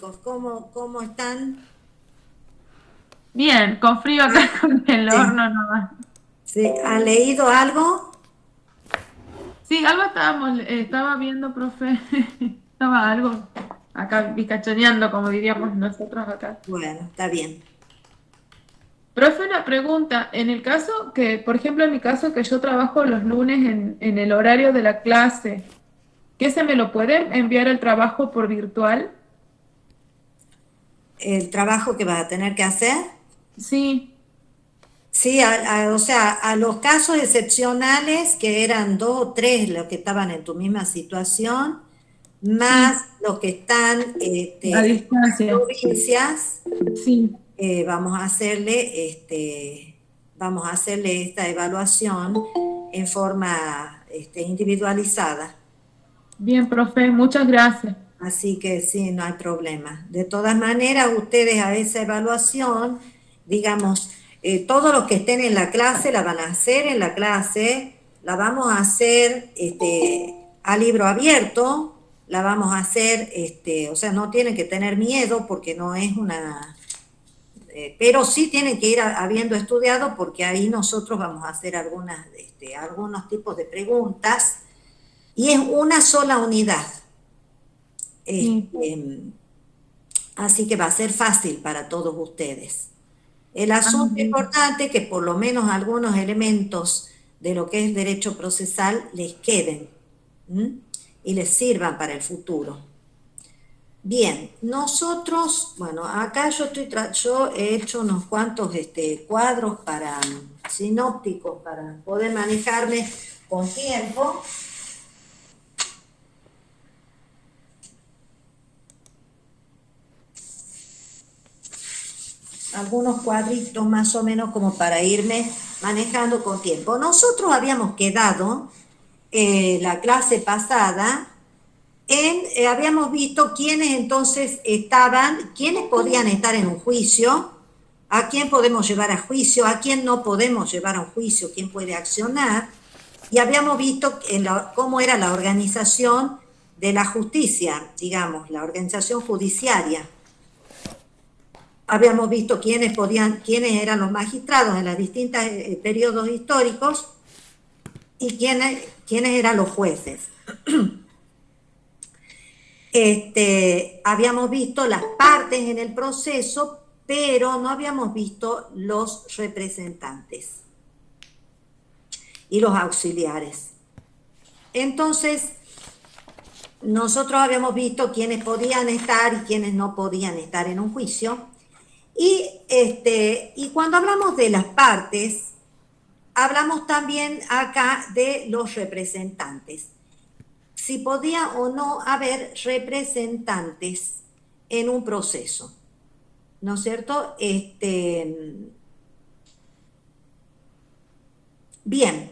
chicos? ¿Cómo están? Bien, con frío acá con el Sí. horno nomás. ¿Sí? ¿Han leído algo? Sí, algo estaba viendo, profe. Estaba algo acá bicachoneando, como diríamos nosotros acá. Bueno, está bien. Profe, una pregunta. En el caso que, por ejemplo, en mi caso que yo trabajo los lunes en el horario de la clase, ¿qué se me lo puede enviar el trabajo por virtual? ¿El trabajo que vas a tener que hacer? Sí, Sí, o sea, a los casos excepcionales, que eran dos o tres los que estaban en tu misma situación, más sí, los que están a en otras distancia. provincias, Sí, vamos a hacerle, vamos a hacerle esta evaluación en forma individualizada. bien, profe, muchas gracias. Así que sí, no hay problema. De todas maneras, ustedes a esa evaluación, digamos, todos los que estén en la clase la van a hacer en la clase, la vamos a hacer a libro abierto, la vamos a hacer, o sea, no tienen que tener miedo porque no es una, pero sí tienen que ir habiendo estudiado porque ahí nosotros vamos a hacer algunos tipos de preguntas y es una sola unidad. Sí. Este, Así que va a ser fácil para todos ustedes. El Ah, asunto bien. importante es que por lo menos algunos elementos de lo que es derecho procesal les queden, ¿m? Y les sirvan para el futuro. Bien, nosotros, bueno, acá yo he hecho unos cuantos cuadros para sinópticos para poder manejarme con tiempo. Algunos cuadritos más o menos como para irme manejando con tiempo. Nosotros habíamos quedado la clase pasada habíamos visto quiénes entonces estaban, quiénes podían estar en un juicio, a quién podemos llevar a juicio, a quién no podemos llevar a un juicio, quién puede accionar, y habíamos visto cómo era la organización de la justicia, digamos, la organización judiciaria. Habíamos visto quiénes eran los magistrados en los distintos periodos históricos y quiénes eran los jueces. Habíamos visto las partes en el proceso, pero no habíamos visto los representantes y los auxiliares. Entonces, nosotros habíamos visto quiénes podían estar y quiénes no podían estar en un juicio. Y cuando hablamos de las partes, hablamos también acá de los representantes. Si podía o no haber representantes en un proceso, ¿no es cierto? Bien,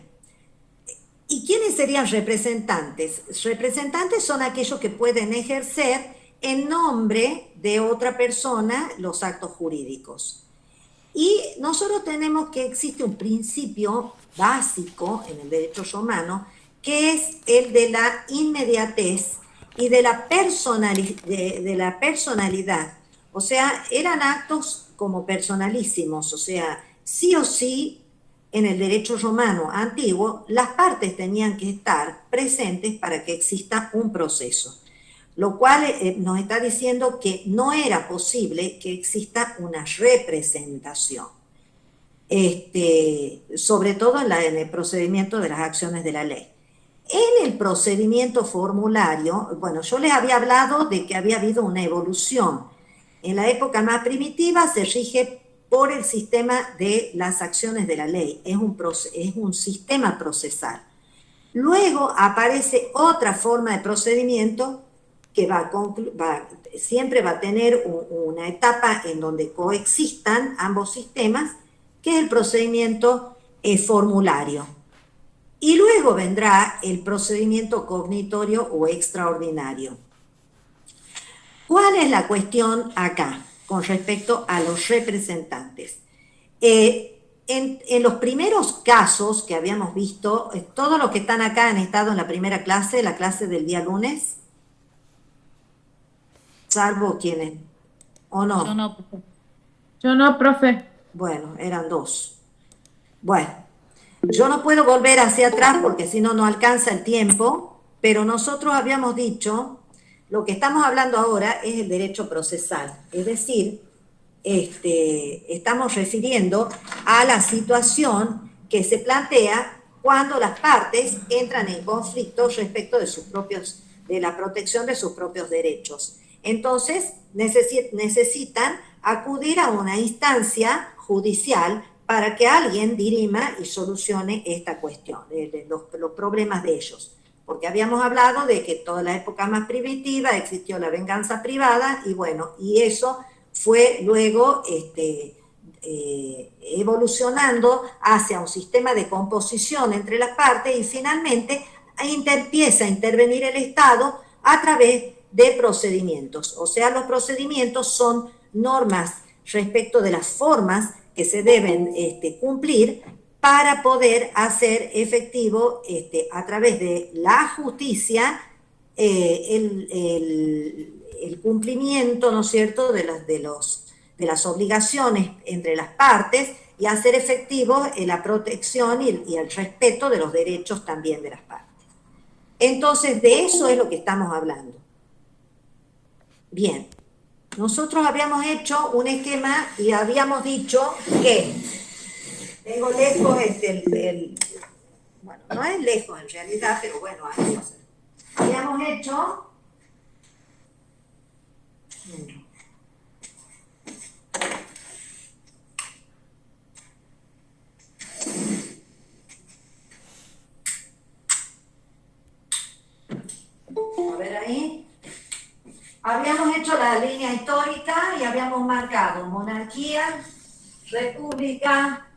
¿y quiénes serían representantes? Representantes son aquellos que pueden ejercer en nombre de otra persona los actos jurídicos. Y nosotros tenemos que existe un principio básico en el derecho romano que es el de la inmediatez y de la personalidad. O sea, eran actos como personalísimos, o sea, sí o sí en el derecho romano antiguo las partes tenían que estar presentes para que exista un proceso, lo cual nos está diciendo que no era posible que exista una representación, sobre todo en el procedimiento de las acciones de la ley. En el procedimiento formulario, bueno, yo les había hablado de que había habido una evolución. En la época más primitiva se rige por el sistema de las acciones de la ley, es un sistema procesal. Luego aparece otra forma de procedimiento que siempre va a tener una etapa en donde coexistan ambos sistemas, que es el procedimiento formulario. Y luego vendrá el procedimiento cognitorio o extraordinario. ¿Cuál es la cuestión acá con respecto a los representantes? En los primeros casos que habíamos visto, todos los que están acá han estado en la primera clase, la clase del día lunes. salvo quienes, ¿o Yo no? no, profe. Yo no, profe. Bueno, eran dos. Bueno, yo no puedo volver hacia atrás porque si no, no alcanza el tiempo, pero nosotros habíamos dicho, lo que estamos hablando ahora es el derecho procesal, es decir, estamos refiriendo a la situación que se plantea cuando las partes entran en conflicto respecto de sus propios, de la protección de sus propios derechos. Entonces, necesitan acudir a una instancia judicial para que alguien dirima y solucione esta cuestión, los problemas de ellos. Porque habíamos hablado de que toda la época más primitiva existió la venganza privada y bueno, y eso fue luego evolucionando hacia un sistema de composición entre las partes y finalmente empieza a intervenir el Estado a través de procedimientos. O sea, los procedimientos son normas respecto de las formas que se deben cumplir para poder hacer efectivo a través de la justicia el cumplimiento, ¿no es cierto?, de las obligaciones entre las partes y hacer efectivo la protección y el respeto de los derechos también de las partes. Entonces, de eso es lo que estamos hablando. Bien, nosotros habíamos hecho un esquema y habíamos dicho que tengo lejos bueno, no es lejos en realidad, pero bueno, habíamos hecho a ver ahí. Habíamos hecho la línea histórica y habíamos marcado monarquía, república,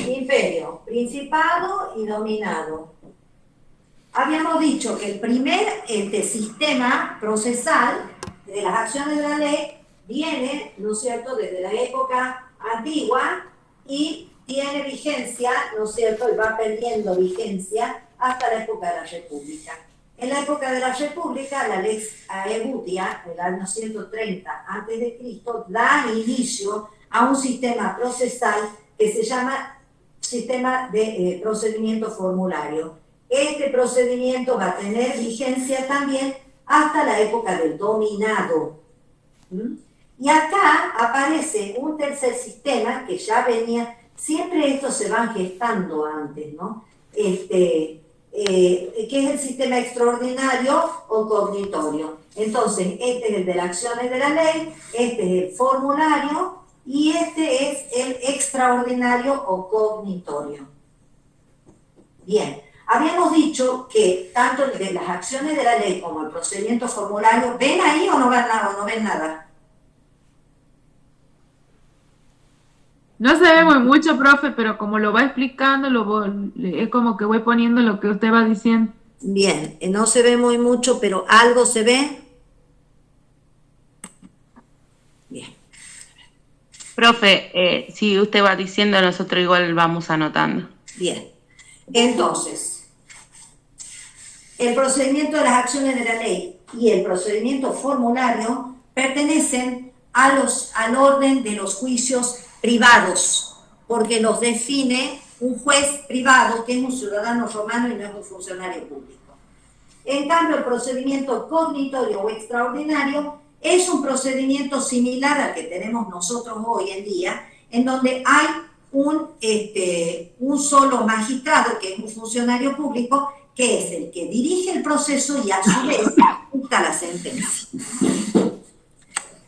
imperio, principado y dominado. Habíamos dicho que el primer sistema procesal de las acciones de la ley viene, ¿no es cierto?, desde la época antigua y tiene vigencia, ¿no es cierto?, y va perdiendo vigencia hasta la época de la República. En la época de la República, la Lex Aebutia, del año 130 a.C., da inicio a un sistema procesal que se llama sistema de procedimiento formulario. Este procedimiento va a tener vigencia también hasta la época del dominado. Y acá aparece un tercer sistema que ya venía, siempre estos se van gestando antes, ¿no? Que es el sistema extraordinario o cognitorio. Entonces, este es el de las acciones de la ley, este es el formulario y este es el extraordinario o cognitorio. Bien. Habíamos dicho que tanto el de las acciones de la ley como el procedimiento formulario, ¿ven ahí o no ven nada? ¿O no ven nada? No se ve muy mucho, profe, pero como lo va explicando, es como que voy poniendo lo que usted va diciendo. Bien, no se ve muy mucho, pero algo se ve. Bien. Profe, si usted va diciendo, nosotros igual vamos anotando. Bien. Entonces, el procedimiento de las acciones de la ley y el procedimiento formulario pertenecen al orden de los juicios privados, porque los define un juez privado que es un ciudadano romano y no es un funcionario público. En cambio, el procedimiento cognitorio o extraordinario es un procedimiento similar al que tenemos nosotros hoy en día, en donde hay un solo magistrado, que es un funcionario público, que es el que dirige el proceso y a su vez dicta la sentencia.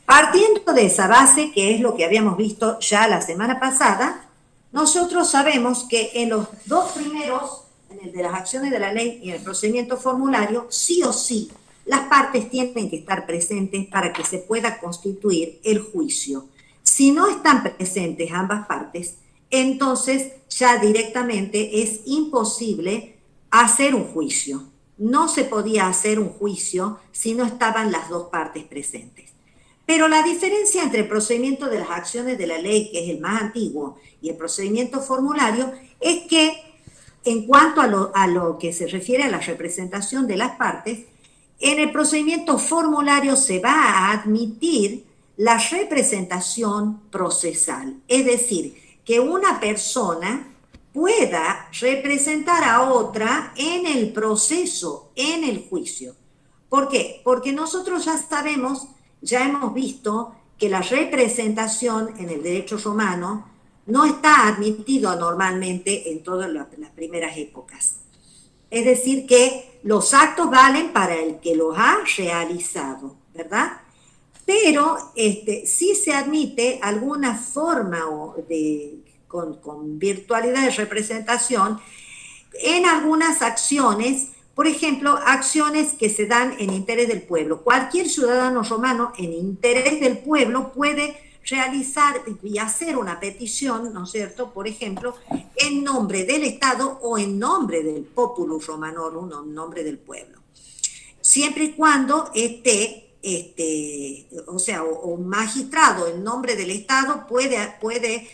Partiendo de esa base, que es lo que habíamos visto ya la semana pasada, nosotros sabemos que en los dos primeros, en el de las acciones de la ley y en el procedimiento formulario, sí o sí, las partes tienen que estar presentes para que se pueda constituir el juicio. Si no están presentes ambas partes, entonces ya directamente es imposible hacer un juicio. No se podía hacer un juicio si no estaban las dos partes presentes. Pero la diferencia entre el procedimiento de las acciones de la ley, que es el más antiguo, y el procedimiento formulario, es que en cuanto a lo que se refiere a la representación de las partes, En el procedimiento formulario se va a admitir la representación procesal, es decir, que una persona pueda representar a otra en el proceso, en el juicio. ¿Por qué? Porque nosotros ya sabemos, ya hemos visto que la representación en el derecho romano no está admitido normalmente en todas las primeras épocas. Es decir, que los actos valen para el que los ha realizado, ¿verdad? Pero sí se admite alguna forma con virtualidad de representación en algunas acciones, por ejemplo, acciones que se dan en interés del pueblo. Cualquier ciudadano romano en interés del pueblo puede realizar y hacer una petición, ¿no es cierto?, por ejemplo, en nombre del Estado o en nombre del populus romanorum, en nombre del pueblo. Siempre y cuando o un magistrado en nombre del Estado puede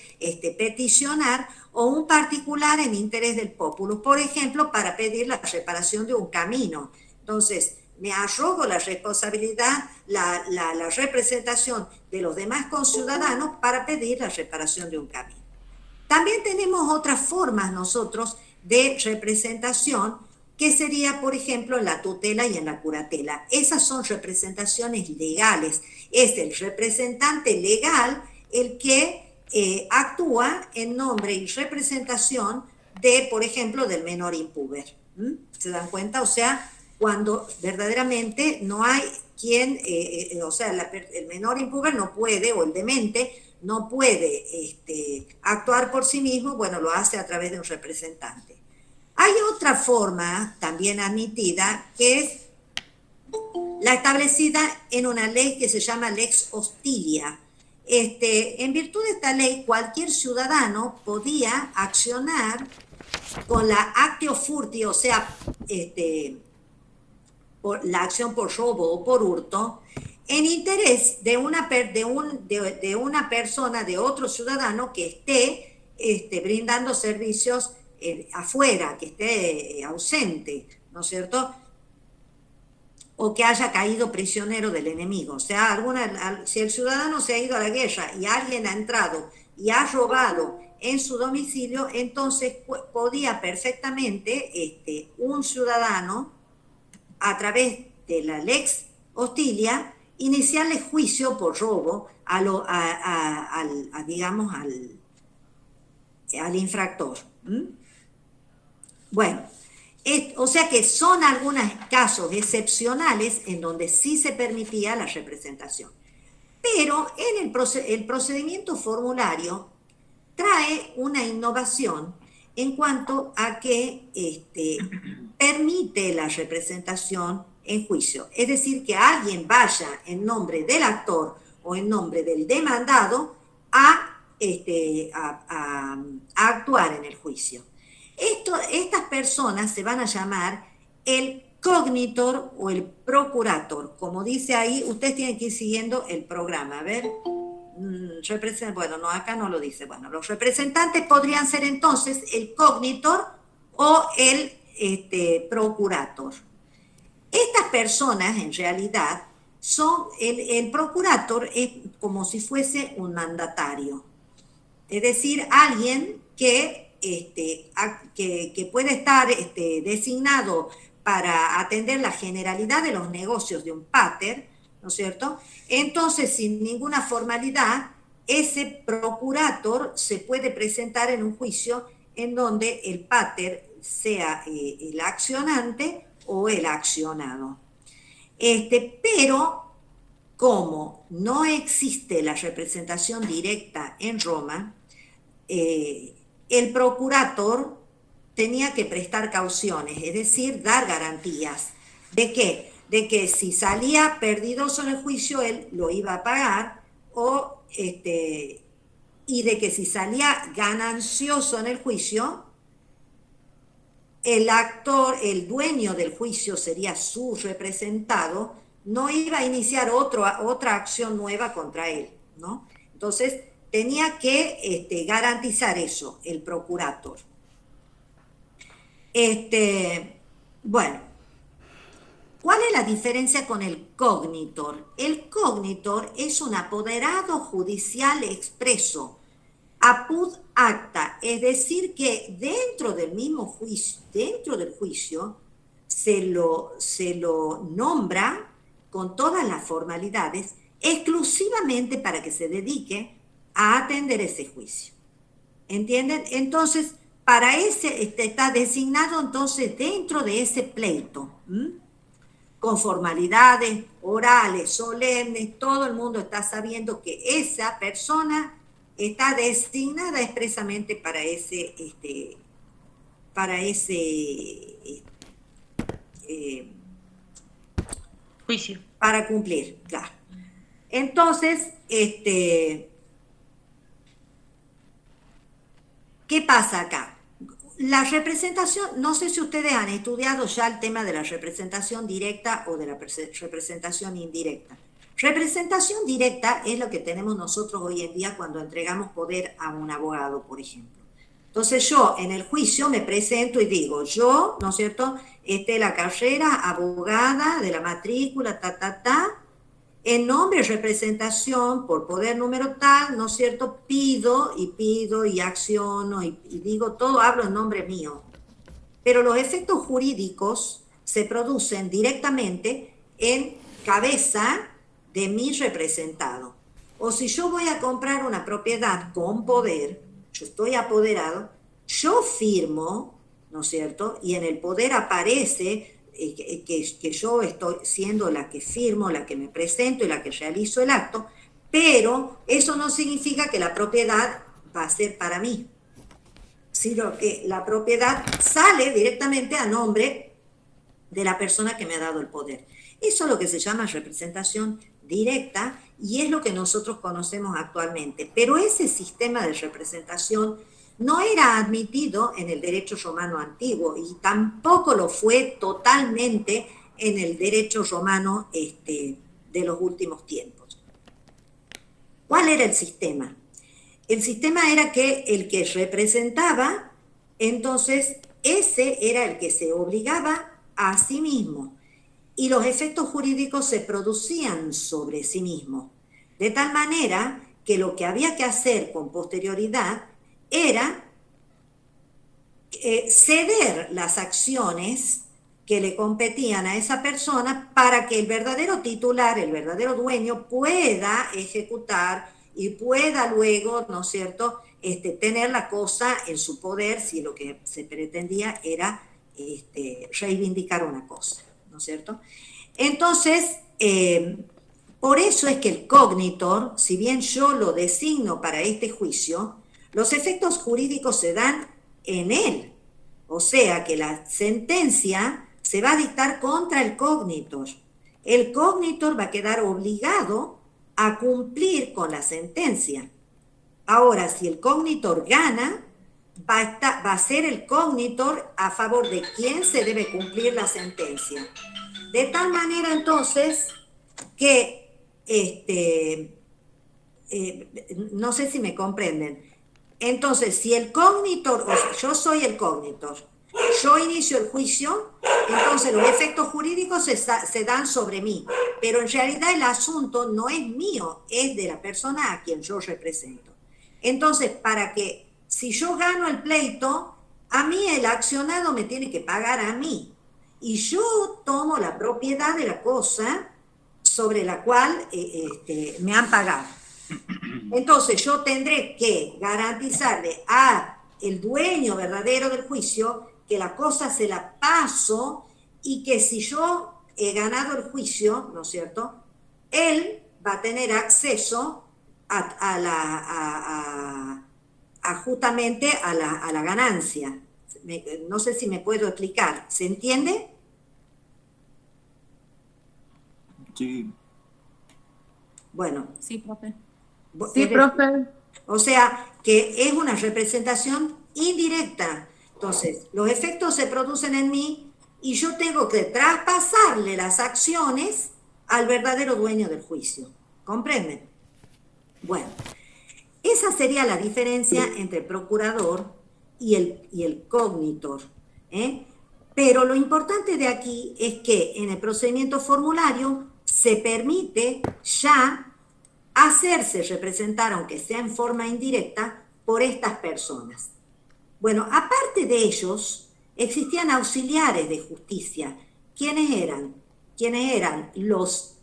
peticionar, o un particular en interés del populus, por ejemplo, para pedir la reparación de un camino. Entonces, me arrogo la responsabilidad, la representación de los demás conciudadanos para pedir la reparación de un camino. También tenemos otras formas nosotros de representación, que sería, por ejemplo, en la tutela y en la curatela. Esas son representaciones legales. Es el representante legal el que actúa en nombre y representación de, por ejemplo, del menor impúber. ¿Se dan cuenta? O sea, cuando verdaderamente no hay quien, el menor impúber no puede, o el demente no puede actuar por sí mismo, bueno, lo hace a través de un representante. Hay otra forma también admitida, que es la establecida en una ley que se llama Lex Hostilia. En virtud de esta ley, cualquier ciudadano podía accionar con la actio furti, o sea, por la acción por robo o por hurto, en interés de una persona, de otro ciudadano que esté brindando servicios afuera, que esté ausente, ¿no es cierto?, o que haya caído prisionero del enemigo. O sea, si el ciudadano se ha ido a la guerra y alguien ha entrado y ha robado en su domicilio, entonces podía perfectamente un ciudadano, a través de la Lex Hostilia, iniciarle juicio por robo al infractor. Bueno, o sea que son algunos casos excepcionales en donde sí se permitía la representación. Pero el procedimiento formulario trae una innovación en cuanto a que permite la representación en juicio. Es decir, que alguien vaya en nombre del actor o en nombre del demandado a actuar en el juicio. Estas personas se van a llamar el cognitor o el procurator. Como dice ahí, ustedes tienen que ir siguiendo el programa. A ver, bueno, no, acá no lo dice. Bueno, los representantes podrían ser entonces el cognitor o el procurator. Estas personas, en realidad, son el procurator es como si fuese un mandatario. Es decir, alguien que puede estar designado para atender la generalidad de los negocios de un pater, ¿no es cierto? Entonces, sin ninguna formalidad, ese procurator se puede presentar en un juicio en donde el pater sea el accionante o el accionado. Pero como no existe la representación directa en Roma, el procurator tenía que prestar cauciones, es decir, dar garantías. ¿De qué? De que si salía perdidoso en el juicio, él lo iba a pagar, y de que si salía ganancioso en el juicio, el dueño del juicio sería su representado, no iba a iniciar otra acción nueva contra él, ¿no? Entonces, tenía que garantizar eso, el procurator. Bueno, ¿Cuál es la diferencia con el cognitor? El cognitor es un apoderado judicial expreso, apud acta, es decir, que dentro del mismo juicio, dentro del juicio, se lo nombra con todas las formalidades exclusivamente para que se dedique a atender ese juicio. ¿Entienden? Entonces, para ese está designado entonces dentro de ese pleito, con formalidades orales, solemnes, todo el mundo está sabiendo que esa persona está designada expresamente Juicio. para cumplir, claro. Entonces, ¿qué pasa acá? La representación, no sé si ustedes han estudiado ya el tema de la representación directa o de la representación indirecta. Representación directa es lo que tenemos nosotros hoy en día cuando entregamos poder a un abogado, por ejemplo. Entonces yo en el juicio me presento y digo, yo, ¿no es cierto?, la carrera abogada de la matrícula, en nombre y representación por poder número tal, ¿no es cierto?, pido y acciono y digo todo, hablo en nombre mío. Pero los efectos jurídicos se producen directamente en cabeza de mi representado. O si yo voy a comprar una propiedad con poder, yo estoy apoderado, yo firmo, ¿no es cierto?, y en el poder aparece que yo estoy siendo la que firmo, la que me presento y la que realizo el acto, pero eso no significa que la propiedad va a ser para mí, sino que la propiedad sale directamente a nombre de la persona que me ha dado el poder. Eso es lo que se llama representación directa y es lo que nosotros conocemos actualmente. Pero ese sistema de representación no era admitido en el derecho romano antiguo y tampoco lo fue totalmente en el derecho romano de los últimos tiempos. ¿Cuál era el sistema? El sistema era que el que representaba, entonces ese era el que se obligaba a sí mismo y los efectos jurídicos se producían sobre sí mismo, de tal manera que lo que había que hacer con posterioridad era ceder las acciones que le competían a esa persona para que el verdadero titular, el verdadero dueño, pueda ejecutar y pueda luego, ¿no es cierto?, tener la cosa en su poder si lo que se pretendía era reivindicar una cosa, ¿no es cierto? Entonces, por eso es que el cognitor, si bien yo lo designo para este juicio, los efectos jurídicos se dan en él. O sea que la sentencia se va a dictar contra el cognitor. El cognitor va a quedar obligado a cumplir con la sentencia. Ahora, si el cognitor gana, va a ser el cognitor a favor de quien se debe cumplir la sentencia. De tal manera, entonces, que no sé si me comprenden. Entonces, si el cognitor, o sea, yo soy el cognitor, yo inicio el juicio, entonces los efectos jurídicos se dan sobre mí, pero en realidad el asunto no es mío, es de la persona a quien yo represento. Entonces, para que, si yo gano el pleito, a mí el accionado me tiene que pagar a mí, y yo tomo la propiedad de la cosa sobre la cual me han pagado. Entonces yo tendré que garantizarle a el dueño verdadero del juicio que la cosa se la paso y que si yo he ganado el juicio, ¿no es cierto?, él va a tener acceso justamente a la ganancia. No sé si me puedo explicar. ¿Se entiende? Sí. Bueno. Sí, profe. Sí, profe. O sea, que es una representación indirecta. Entonces, los efectos se producen en mí y yo tengo que traspasarle las acciones al verdadero dueño del juicio. ¿Comprenden? Bueno, esa sería la diferencia entre el procurador y el cognitor. Pero lo importante de aquí es que en el procedimiento formulario se permite ya hacerse representar, aunque sea en forma indirecta, por estas personas. Bueno, aparte de ellos, existían auxiliares de justicia. ¿Quiénes eran? ¿Quiénes eran los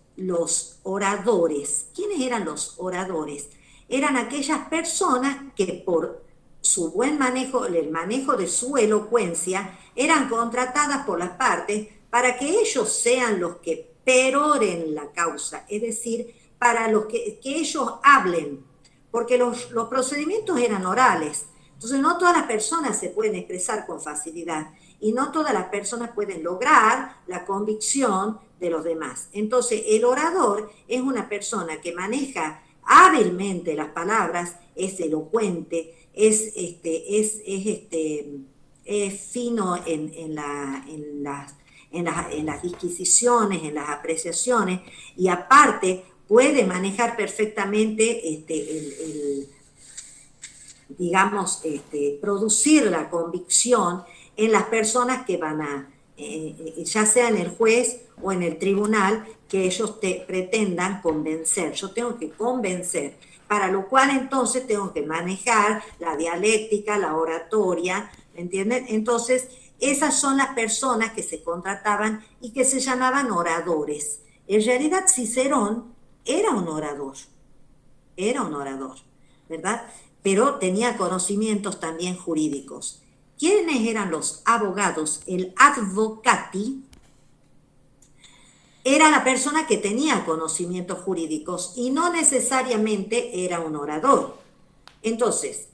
oradores? ¿Quiénes eran los oradores? Eran aquellas personas que por su buen manejo, el manejo de su elocuencia, eran contratadas por las partes para que ellos sean los que peroren la causa, es decir, para los que ellos hablen, porque los procedimientos eran orales. Entonces no todas las personas se pueden expresar con facilidad y no todas las personas pueden lograr la convicción de los demás. Entonces el orador es una persona que maneja hábilmente las palabras, es elocuente, es fino en las disquisiciones, en las apreciaciones, y aparte puede manejar perfectamente digamos, producir la convicción en las personas que van a, ya sea en el juez o en el tribunal, que ellos pretendan convencer. Yo tengo que convencer, para lo cual entonces tengo que manejar la dialéctica, la oratoria, ¿me entienden? Entonces, esas son las personas que se contrataban y que se llamaban oradores. En realidad, Cicerón era un orador, ¿verdad? Pero tenía conocimientos también jurídicos. ¿Quiénes eran los abogados? El advocati era la persona que tenía conocimientos jurídicos y no necesariamente era un orador. Entonces,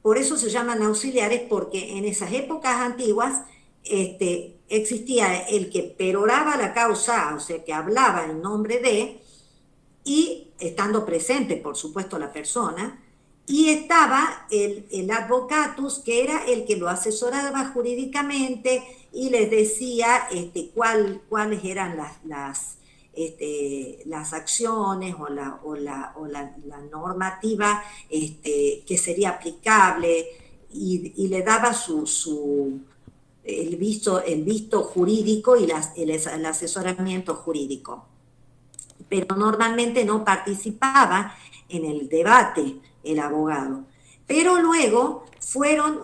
por eso se llaman auxiliares, porque en esas épocas antiguas existía el que peroraba la causa, o sea, que hablaba en nombre de, y estando presente, por supuesto, la persona, y estaba el advocatus, que era el que lo asesoraba jurídicamente y les decía cuáles eran las acciones o la normativa que sería aplicable, y le daba el visto jurídico y el asesoramiento jurídico. Pero normalmente no participaba en el debate el abogado. Pero luego fueron,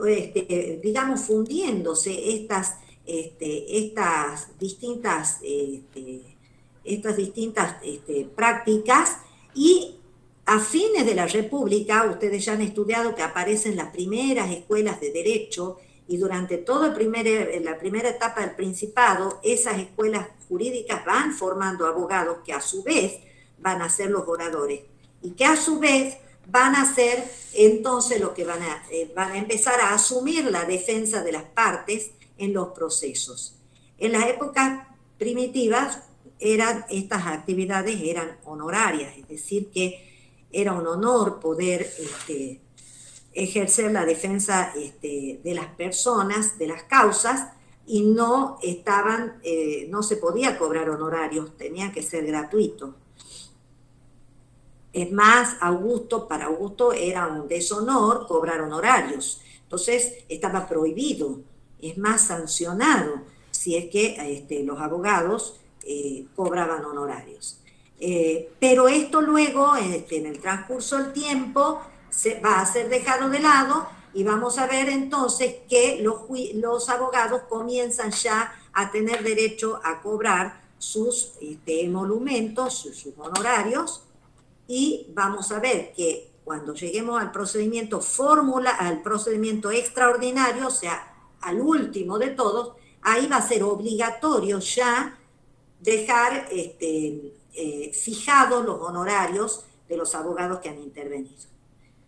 digamos, fundiéndose estas distintas prácticas, y a fines de la República, ustedes ya han estudiado que aparecen las primeras escuelas de derecho, y durante toda la primera etapa del Principado, esas escuelas jurídicas van formando abogados que a su vez van a ser los oradores, y que a su vez van a ser entonces los que van a empezar a asumir la defensa de las partes en los procesos. En las épocas primitivas estas actividades eran honorarias, es decir, que era un honor poder ejercer la defensa de las personas, de las causas, y no se podía cobrar honorarios, tenía que ser gratuito. Es más, para Augusto era un deshonor cobrar honorarios, entonces estaba prohibido, es más, sancionado si es que los abogados cobraban honorarios. Pero esto luego, en el transcurso del tiempo, va a ser dejado de lado, y vamos a ver entonces que los abogados comienzan ya a tener derecho a cobrar sus emolumentos, sus honorarios, y vamos a ver que cuando lleguemos al procedimiento al procedimiento extraordinario, o sea, al último de todos, ahí va a ser obligatorio ya dejar fijados los honorarios de los abogados que han intervenido.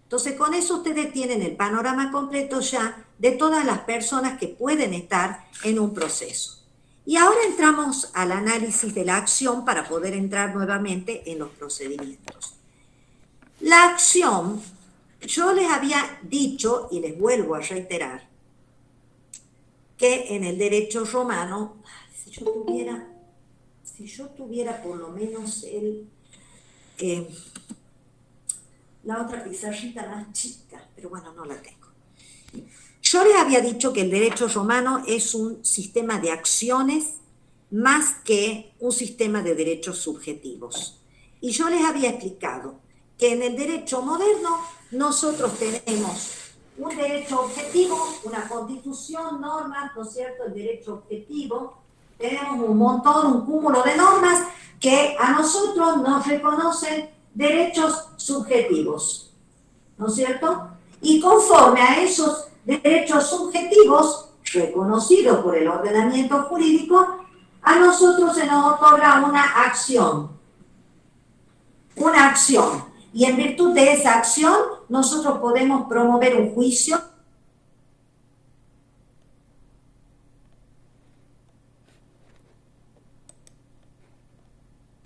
Entonces, con eso ustedes tienen el panorama completo ya de todas las personas que pueden estar en un proceso. Y ahora entramos al análisis de la acción para poder entrar nuevamente en los procedimientos. La acción, yo les había dicho, y les vuelvo a reiterar, que en el derecho romano, si yo tuviera por lo menos la otra pizarrita más chica, pero bueno, no la tengo. Yo les había dicho que el derecho romano es un sistema de acciones más que un sistema de derechos subjetivos. Y yo les había explicado que en el derecho moderno nosotros tenemos un derecho objetivo, una constitución, normas, ¿no es cierto? El derecho objetivo, tenemos un montón, un cúmulo de normas que a nosotros nos reconocen derechos subjetivos, ¿no es cierto? Y conforme a esos derechos subjetivos reconocidos por el ordenamiento jurídico, a nosotros se nos otorga una acción. Una acción. Y en virtud de esa acción, nosotros podemos promover un juicio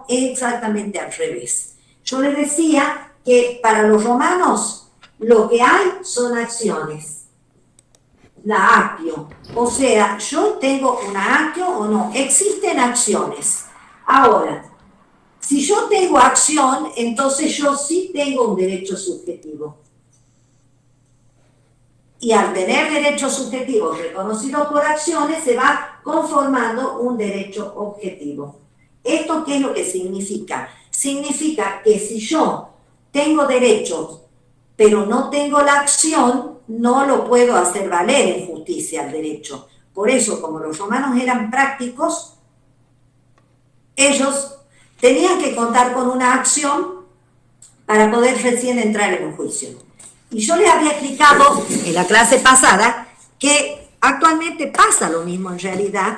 exactamente al revés. Yo les decía que para los romanos lo que hay son acciones. La actio. O sea, yo tengo una actio o no. Existen acciones. Ahora, si yo tengo acción, entonces yo sí tengo un derecho subjetivo. Y al tener derechos subjetivos reconocidos por acciones, se va conformando un derecho objetivo. ¿Esto qué es lo que significa? Significa que si yo tengo derechos, pero no tengo la acción, no lo puedo hacer valer en justicia el derecho. Por eso, como los romanos eran prácticos, ellos tenían que contar con una acción para poder recién entrar en un juicio. Y yo les había explicado en la clase pasada que actualmente pasa lo mismo en realidad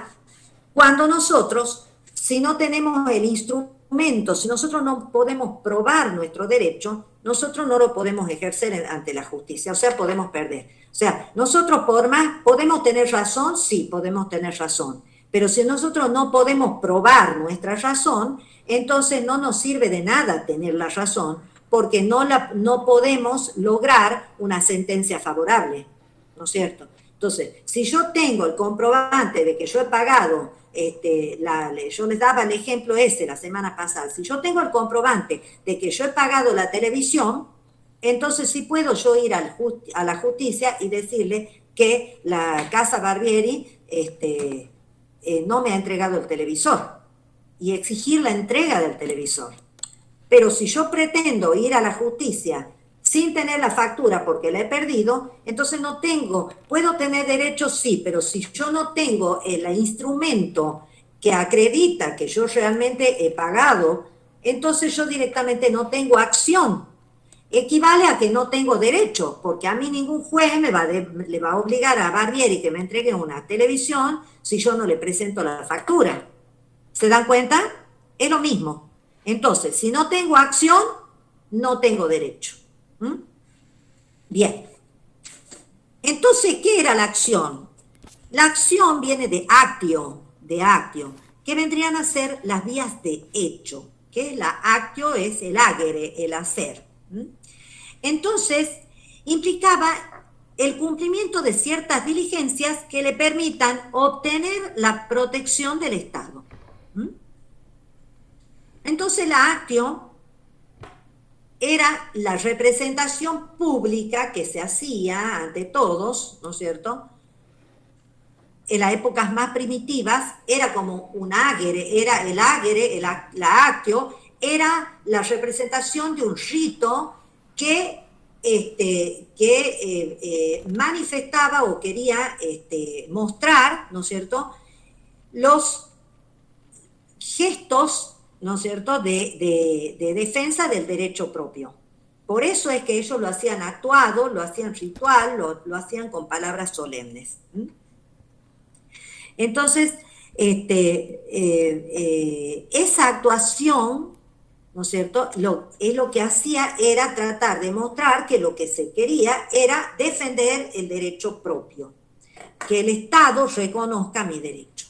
cuando nosotros, si no tenemos el instrumento, si nosotros no podemos probar nuestro derecho, nosotros no lo podemos ejercer ante la justicia, o sea, podemos perder. O sea, nosotros por más, ¿podemos tener razón? Sí, podemos tener razón. Pero si nosotros no podemos probar nuestra razón, entonces no nos sirve de nada tener la razón, porque no podemos lograr una sentencia favorable, ¿no es cierto? Entonces, si yo tengo el comprobante de que yo he pagado, yo les daba el ejemplo ese la semana pasada, si yo tengo el comprobante de que yo he pagado la televisión, entonces sí puedo yo ir a la justicia y decirle que la Casa Barbieri no me ha entregado el televisor y exigir la entrega del televisor. Pero si yo pretendo ir a la justicia sin tener la factura porque la he perdido, entonces no tengo, puedo tener derechos, sí, pero si yo no tengo el instrumento que acredita que yo realmente he pagado, entonces yo directamente no tengo acción. Equivale a que no tengo derecho, porque a mí ningún juez le va a obligar a Barbieri que me entregue una televisión si yo no le presento la factura. ¿Se dan cuenta? Es lo mismo. Entonces, si no tengo acción, no tengo derecho. ¿Mm? Bien. Entonces, ¿qué era la acción? La acción viene de actio, que vendrían a ser las vías de hecho, que la actio es el agere, el hacer. ¿Mm? Entonces, implicaba el cumplimiento de ciertas diligencias que le permitan obtener la protección del Estado. ¿Mm? Entonces la actio era la representación pública que se hacía ante todos, ¿no es cierto? En las épocas más primitivas era como un agere, era el agere, la actio, era la representación de un rito que manifestaba o quería mostrar, ¿no es cierto?, los gestos, ¿no es cierto?, de defensa del derecho propio. Por eso es que ellos lo hacían actuado, lo hacían ritual, lo hacían con palabras solemnes. Entonces, esa actuación, ¿no es cierto?, lo que hacía era tratar de mostrar que lo que se quería era defender el derecho propio, que el Estado reconozca mi derecho.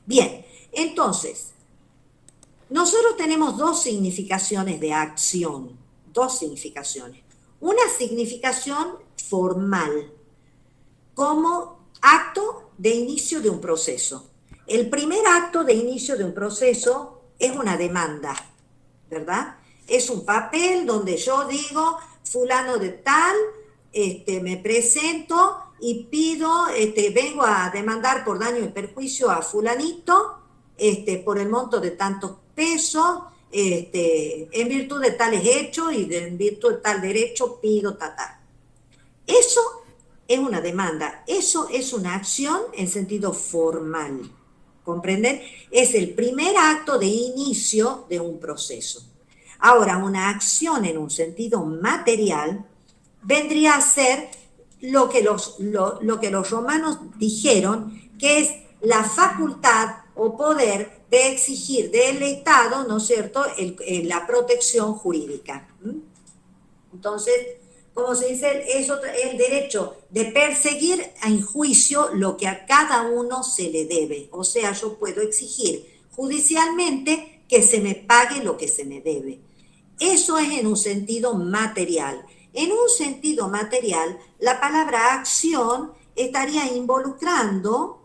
Bien, entonces, nosotros tenemos dos significaciones de acción, dos significaciones. Una significación formal, como acto de inicio de un proceso. El primer acto de inicio de un proceso es una demanda, ¿verdad? Es un papel donde yo digo, fulano de tal, me presento y pido, vengo a demandar por daño y perjuicio a fulanito, por el monto de tantos pesos, en virtud de tales hechos y en virtud de tal derecho pido tal. Eso es una demanda, eso es una acción en sentido formal, ¿comprenden? Es el primer acto de inicio de un proceso. Ahora, una acción en un sentido material vendría a ser lo que los romanos dijeron, que es la facultad o poder de exigir del Estado, ¿no es cierto?, la protección jurídica. Entonces, como se dice, es el derecho de perseguir en juicio lo que a cada uno se le debe. O sea, yo puedo exigir judicialmente que se me pague lo que se me debe. Eso es en un sentido material. En un sentido material, la palabra acción estaría involucrando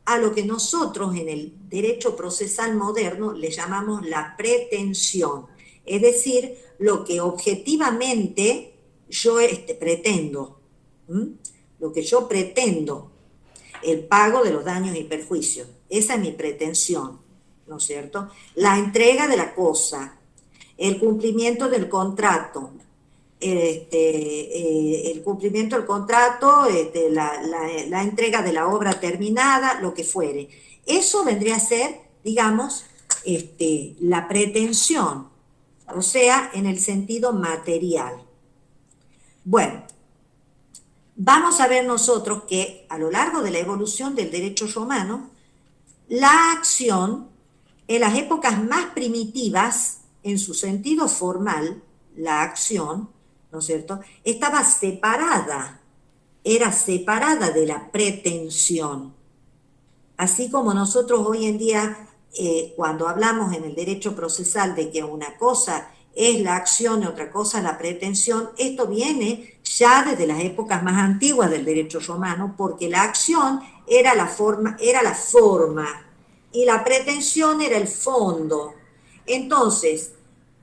a lo que nosotros en el derecho procesal moderno le llamamos la pretensión, es decir, lo que objetivamente yo pretendo, lo que yo pretendo, el pago de los daños y perjuicios, esa es mi pretensión, ¿no es cierto? La entrega de la cosa, el cumplimiento del contrato, el cumplimiento del contrato, la entrega de la obra terminada, lo que fuere. Eso vendría a ser, digamos, la pretensión, o sea, en el sentido material. Bueno, vamos a ver nosotros que a lo largo de la evolución del derecho romano, la acción en las épocas más primitivas, en su sentido formal, la acción, ¿no es cierto?, estaba separada, era separada de la pretensión. Así como nosotros hoy en día, cuando hablamos en el derecho procesal de que una cosa es la acción y otra cosa la pretensión, esto viene ya desde las épocas más antiguas del derecho romano, porque la acción era la forma y la pretensión era el fondo. Entonces,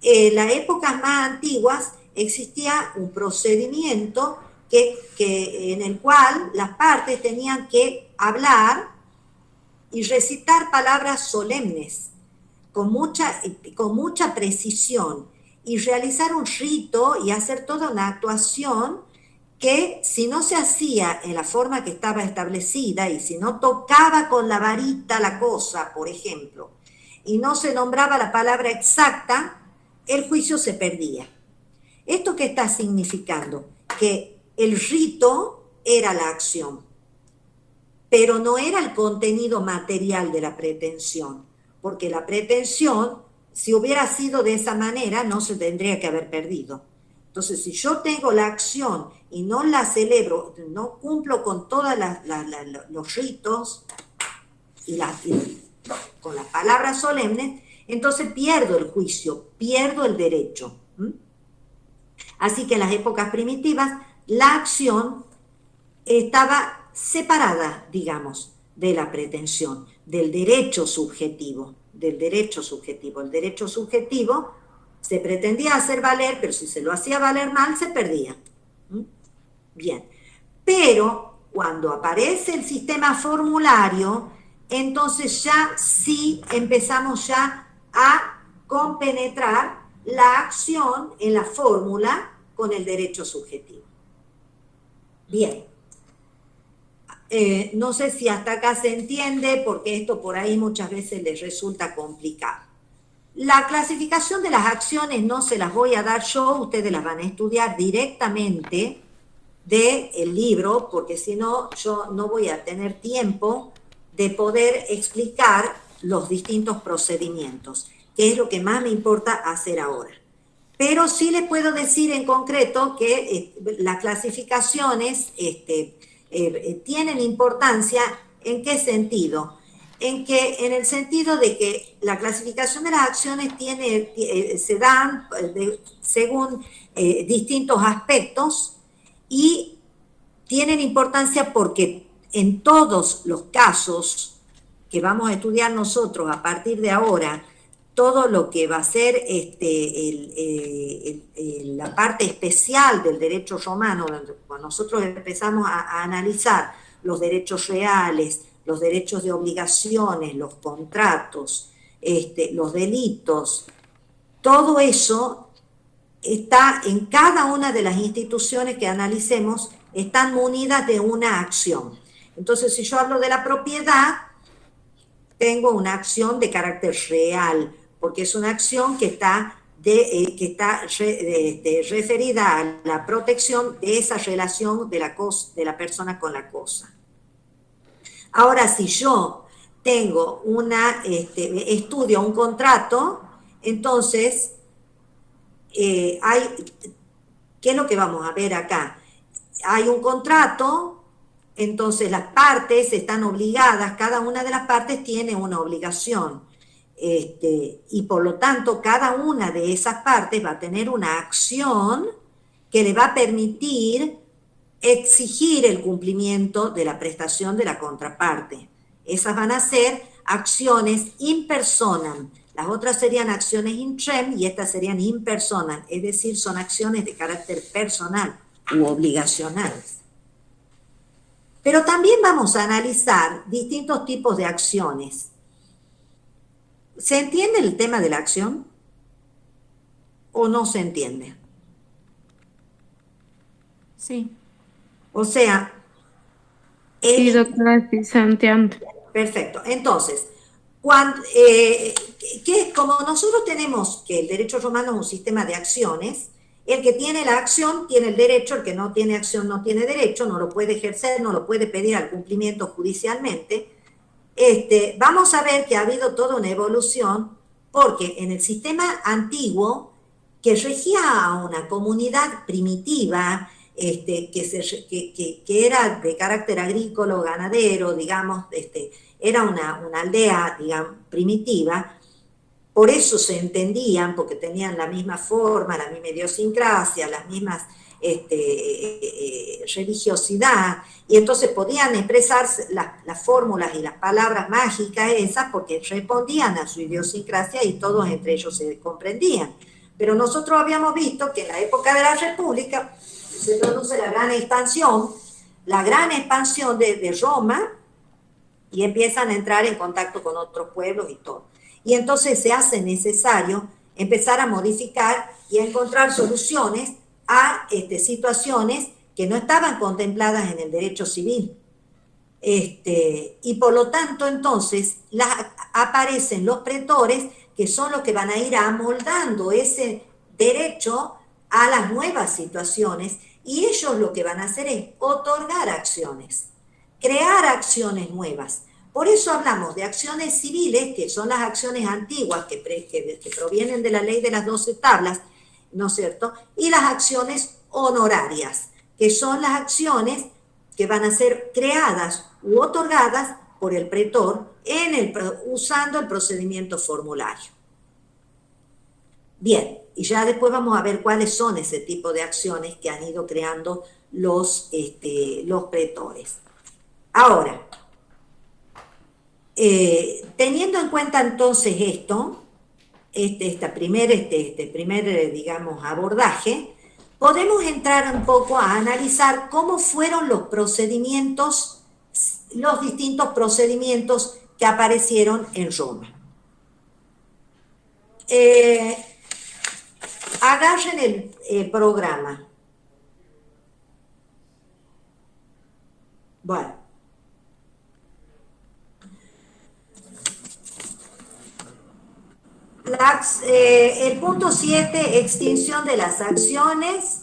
en las épocas más antiguas existía un procedimiento en el cual las partes tenían que hablar y recitar palabras solemnes con mucha precisión y realizar un rito y hacer toda una actuación que si no se hacía en la forma que estaba establecida y si no tocaba con la varita la cosa, por ejemplo, y no se nombraba la palabra exacta, el juicio se perdía. ¿Esto qué está significando? Que el rito era la acción, pero no era el contenido material de la pretensión, porque la pretensión, si hubiera sido de esa manera, no se tendría que haber perdido. Entonces, si yo tengo la acción y no la celebro, no cumplo con todos los ritos y con las palabras solemnes, entonces pierdo el juicio, pierdo el derecho. Así que en las épocas primitivas, la acción estaba separada, digamos, de la pretensión, del derecho subjetivo. El derecho subjetivo se pretendía hacer valer, pero si se lo hacía valer mal, se perdía. Bien, pero cuando aparece el sistema formulario, entonces ya sí empezamos ya a compenetrar la acción en la fórmula con el derecho subjetivo. Bien. No sé si hasta acá se entiende, porque esto por ahí muchas veces les resulta complicado. La clasificación de las acciones no se las voy a dar yo, ustedes las van a estudiar directamente del libro, porque si no, yo no voy a tener tiempo de poder explicar los distintos procedimientos, que es lo que más me importa hacer ahora. Pero sí les puedo decir en concreto que las clasificaciones tienen importancia. ¿En qué sentido? En el sentido de que la clasificación de las acciones se dan según distintos aspectos y tienen importancia porque en todos los casos que vamos a estudiar nosotros a partir de ahora, todo lo que va a ser la parte especial del derecho romano, cuando nosotros empezamos a analizar los derechos reales, los derechos de obligaciones, los contratos, los delitos, todo eso está en cada una de las instituciones que analicemos, están munidas de una acción. Entonces, si yo hablo de la propiedad, tengo una acción de carácter real, porque es una acción que está referida a la protección de esa relación de la persona con la cosa. Ahora, si yo tengo estudio un contrato, entonces, ¿qué es lo que vamos a ver acá? Hay un contrato, entonces las partes están obligadas, cada una de las partes tiene una obligación, y por lo tanto cada una de esas partes va a tener una acción que le va a permitir exigir el cumplimiento de la prestación de la contraparte. Esas van a ser acciones in personam, las otras serían acciones in rem y estas serían in personam, es decir, son acciones de carácter personal u obligacionales. Pero también vamos a analizar distintos tipos de acciones. ¿Se entiende el tema de la acción? ¿O no se entiende? Sí. O sea, Sí, doctora, sí, se entiende. perfecto. Entonces, como nosotros tenemos que el derecho romano es un sistema de acciones, el que tiene la acción tiene el derecho, el que no tiene acción no tiene derecho, no lo puede ejercer, no lo puede pedir al cumplimiento judicialmente. Vamos a ver que ha habido toda una evolución, porque en el sistema antiguo, que regía a una comunidad primitiva, que era de carácter agrícola, ganadero, digamos, era una aldea, digamos, primitiva, por eso se entendían, porque tenían la misma forma, la misma idiosincrasia, las mismas religiosidad, y entonces podían expresar las fórmulas y las palabras mágicas esas porque respondían a su idiosincrasia y todos entre ellos se comprendían. Pero nosotros habíamos visto que en la época de la República se produce la gran expansión de Roma, y empiezan a entrar en contacto con otros pueblos y todo. Y entonces se hace necesario empezar a modificar y a encontrar soluciones a situaciones que no estaban contempladas en el derecho civil. Y por lo tanto, entonces, aparecen los pretores, que son los que van a ir amoldando ese derecho a las nuevas situaciones, y ellos lo que van a hacer es otorgar acciones, crear acciones nuevas. Por eso hablamos de acciones civiles, que son las acciones antiguas que provienen de la ley de las 12 tablas, ¿no es cierto? Y las acciones honorarias, que son las acciones que van a ser creadas u otorgadas por el pretor usando el procedimiento formulario. Bien, y ya después vamos a ver cuáles son ese tipo de acciones que han ido creando los pretores. Ahora, teniendo en cuenta entonces esto, este primer, digamos, abordaje, podemos entrar un poco a analizar cómo fueron los distintos procedimientos que aparecieron en Roma. Agarren el programa. Bueno. El punto 7, extinción de las acciones,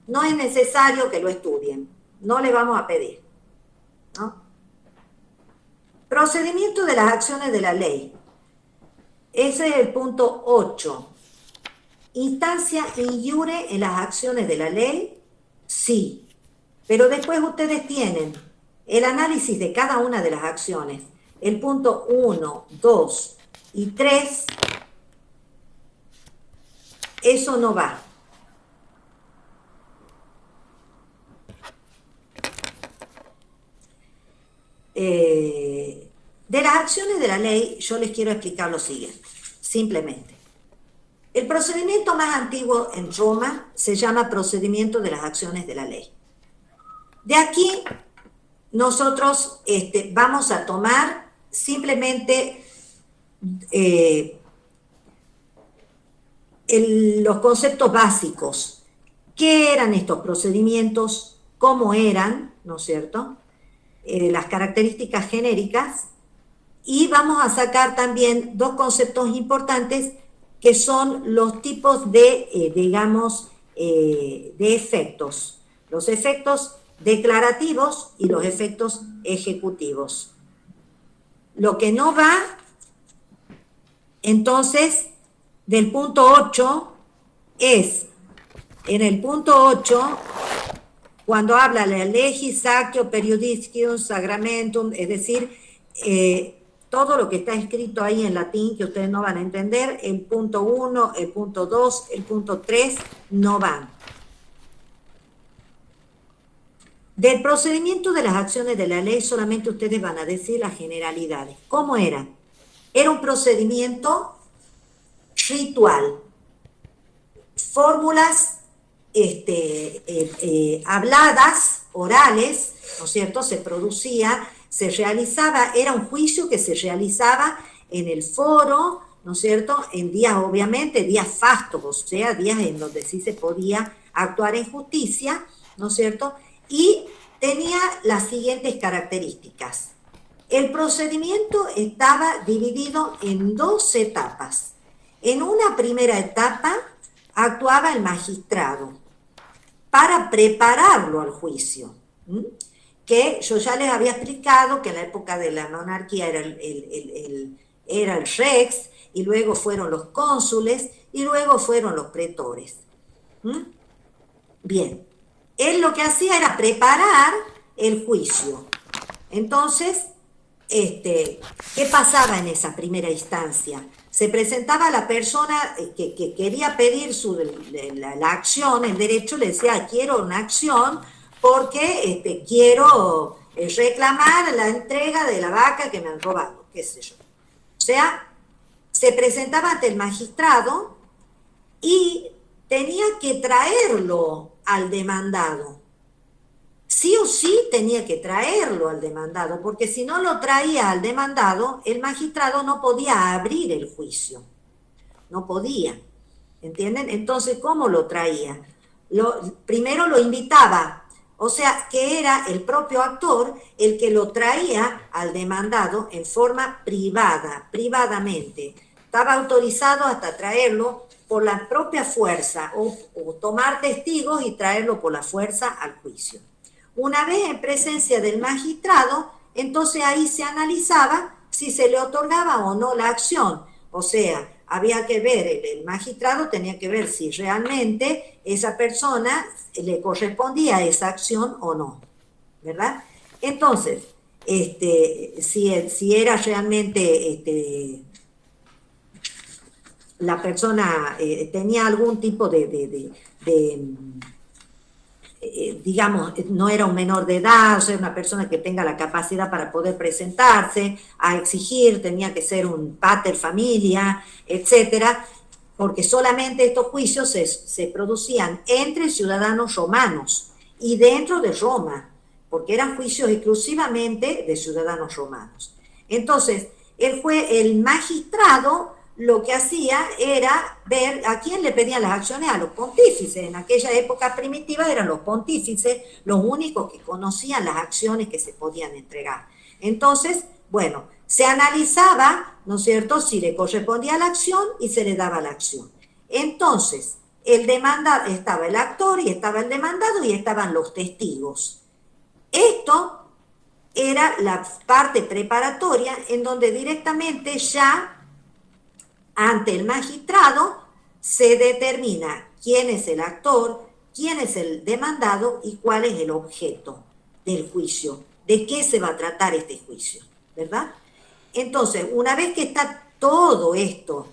no es necesario que lo estudien, no le vamos a pedir, ¿no? Procedimiento de las acciones de la ley, ese es el punto 8. Instancia in iure en las acciones de la ley, sí, pero después ustedes tienen el análisis de cada una de las acciones, el punto 1, 2 y 3, eso no va. De las acciones de la ley, yo les quiero explicar lo siguiente. simplemente. El procedimiento más antiguo en Roma se llama procedimiento de las acciones de la ley. De aquí nosotros vamos a tomar simplemente los conceptos básicos. ¿Qué eran estos procedimientos? ¿Cómo eran? ¿No es cierto? Las características genéricas. Y vamos a sacar también dos conceptos importantes que son los tipos de, de efectos. Los efectos declarativos y los efectos ejecutivos. Lo que no va, entonces, del punto 8 es, en el punto 8, cuando habla de legis, actio, periodicium, sacramentum, es decir, todo lo que está escrito ahí en latín que ustedes no van a entender, el punto 1, el punto 2, el punto 3 no van. Del procedimiento de las acciones de la ley solamente ustedes van a decir las generalidades. ¿Cómo era? Era un procedimiento ritual. Fórmulas habladas, orales, ¿no es cierto? Se producía, se realizaba, era un juicio que se realizaba en el foro, ¿no es cierto? En días, obviamente, días fastos, o sea, días en donde sí se podía actuar en justicia, ¿no es cierto? Y tenía las siguientes características. El procedimiento estaba dividido en dos etapas. En una primera etapa actuaba el magistrado para prepararlo al juicio, que yo ya les había explicado que en la época de la monarquía era el rex, y luego fueron los cónsules, y luego fueron los pretores. Bien, él lo que hacía era preparar el juicio. Entonces, ¿qué pasaba en esa primera instancia? Se presentaba la persona que quería pedir la acción, el derecho, le decía, quiero una acción porque quiero reclamar la entrega de la vaca que me han robado, qué sé yo. O sea, se presentaba ante el magistrado y tenía que traerlo al demandado. Sí o sí tenía que traerlo al demandado, porque si no lo traía al demandado, el magistrado no podía abrir el juicio. No podía. ¿Entienden? Entonces, ¿cómo lo traía? Primero lo invitaba, o sea, que era el propio actor el que lo traía al demandado en forma privada, privadamente. Estaba autorizado hasta traerlo por la propia fuerza, o tomar testigos y traerlo por la fuerza al juicio. Una vez en presencia del magistrado, entonces ahí se analizaba si se le otorgaba o no la acción. O sea, había que ver, el magistrado tenía que ver si realmente esa persona le correspondía esa acción o no, ¿verdad? Entonces, si era realmente la persona tenía algún tipo digamos, no era un menor de edad, o sea, una persona que tenga la capacidad para poder presentarse a exigir, tenía que ser un pater familia, etcétera, porque solamente estos juicios se producían entre ciudadanos romanos y dentro de Roma, porque eran juicios exclusivamente de ciudadanos romanos. Entonces, el magistrado lo que hacía era ver a quién le pedían las acciones, a los pontífices. En aquella época primitiva eran los pontífices los únicos que conocían las acciones que se podían entregar. Entonces, bueno, se analizaba, ¿no es cierto?, si le correspondía la acción y se le daba la acción. Entonces, estaba el actor y estaba el demandado y estaban los testigos. Esto era la parte preparatoria en donde directamente ya ante el magistrado se determina quién es el actor, quién es el demandado y cuál es el objeto del juicio, de qué se va a tratar este juicio, ¿verdad? Entonces, una vez que está todo esto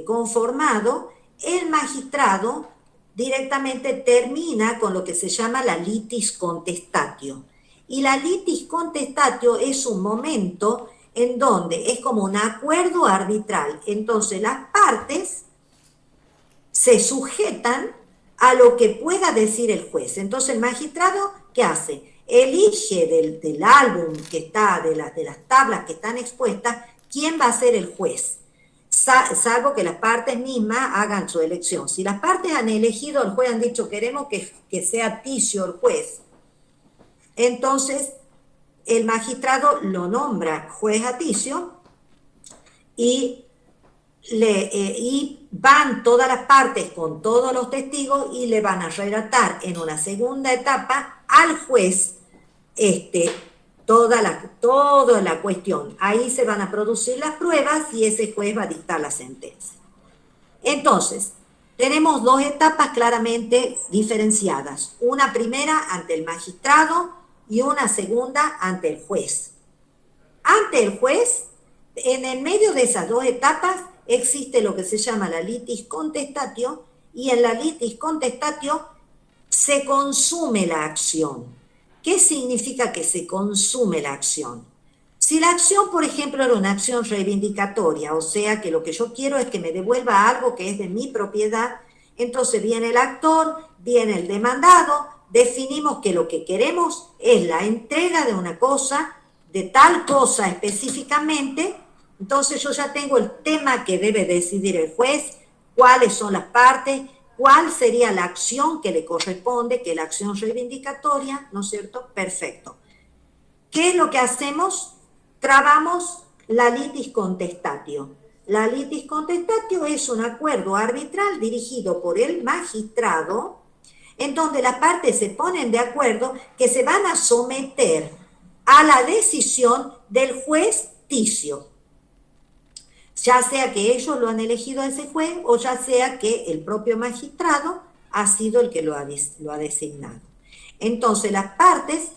conformado, el magistrado directamente termina con lo que se llama la litis contestatio. Y la litis contestatio es un momento en donde es como un acuerdo arbitral. Entonces las partes se sujetan a lo que pueda decir el juez. Entonces el magistrado, ¿qué hace? Elige del álbum que está, de las tablas que están expuestas, quién va a ser el juez, salvo que las partes mismas hagan su elección. Si las partes han elegido al juez, han dicho queremos que sea Ticio el juez, entonces el magistrado lo nombra juez a Ticio y van todas las partes con todos los testigos y le van a relatar en una segunda etapa al juez toda la cuestión. Ahí se van a producir las pruebas y ese juez va a dictar la sentencia. Entonces, tenemos dos etapas claramente diferenciadas. Una primera ante el magistrado y una segunda ante el juez. Ante el juez, en el medio de esas dos etapas, existe lo que se llama la litis contestatio, y en la litis contestatio se consume la acción. ¿Qué significa que se consume la acción? Si la acción, por ejemplo, era una acción reivindicatoria, o sea que lo que yo quiero es que me devuelva algo que es de mi propiedad, entonces viene el actor, viene el demandado, definimos que lo que queremos es la entrega de una cosa, de tal cosa específicamente. Entonces yo ya tengo el tema que debe decidir el juez, cuáles son las partes, cuál sería la acción que le corresponde, que es la acción reivindicatoria, ¿no es cierto? Perfecto. ¿Qué es lo que hacemos? Trabamos la litis contestatio. La litis contestatio es un acuerdo arbitral dirigido por el magistrado, en donde las partes se ponen de acuerdo que se van a someter a la decisión del juez Ticio. Ya sea que ellos lo han elegido a ese juez o ya sea que el propio magistrado ha sido el que lo ha designado. Entonces las partes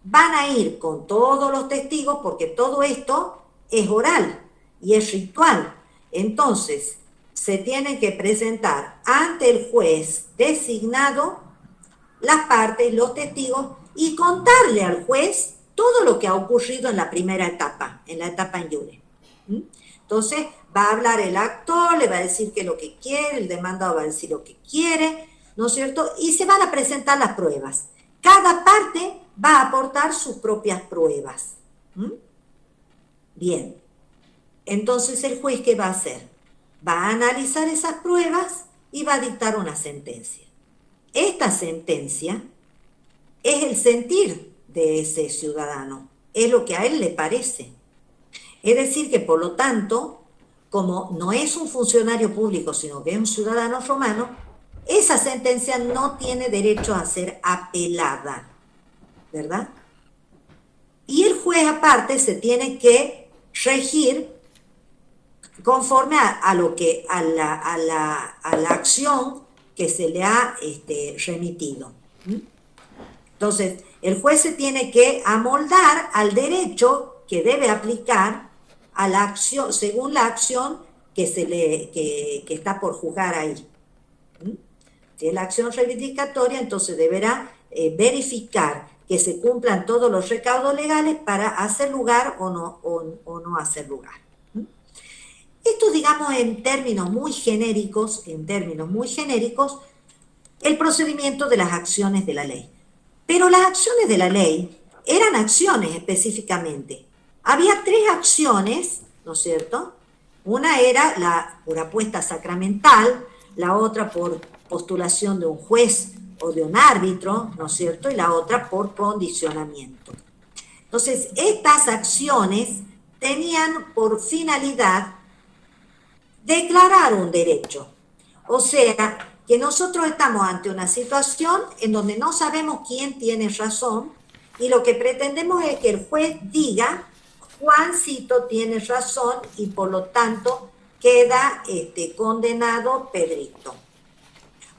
van a ir con todos los testigos porque todo esto es oral y es ritual. Entonces se tienen que presentar ante el juez designado las partes, los testigos, y contarle al juez todo lo que ha ocurrido en la primera etapa, en la etapa in iure. Entonces va a hablar el actor, le va a decir qué es lo que quiere, el demandado va a decir lo que quiere, ¿no es cierto? Y se van a presentar las pruebas. Cada parte va a aportar sus propias pruebas. Bien. Entonces el juez, ¿qué va a hacer? Va a analizar esas pruebas y va a dictar una sentencia. Esta sentencia es el sentir de ese ciudadano, es lo que a él le parece. Es decir, que por lo tanto, como no es un funcionario público, sino que es un ciudadano romano, esa sentencia no tiene derecho a ser apelada, ¿verdad? Y el juez aparte se tiene que regir conforme a la acción que se le ha remitido. Entonces, el juez se tiene que amoldar al derecho que debe aplicar a la acción, según la acción que está por juzgar ahí. Si es la acción reivindicatoria, entonces deberá verificar que se cumplan todos los recaudos legales para hacer lugar o no hacer lugar. Esto, digamos, en términos muy genéricos, el procedimiento de las acciones de la ley. Pero las acciones de la ley eran acciones específicamente. Había tres acciones, ¿no es cierto? Una era por apuesta sacramental, la otra por postulación de un juez o de un árbitro, ¿no es cierto? Y la otra por condicionamiento. Entonces, estas acciones tenían por finalidad declarar un derecho. O sea, que nosotros estamos ante una situación en donde no sabemos quién tiene razón y lo que pretendemos es que el juez diga Juancito tiene razón y por lo tanto queda condenado Pedrito.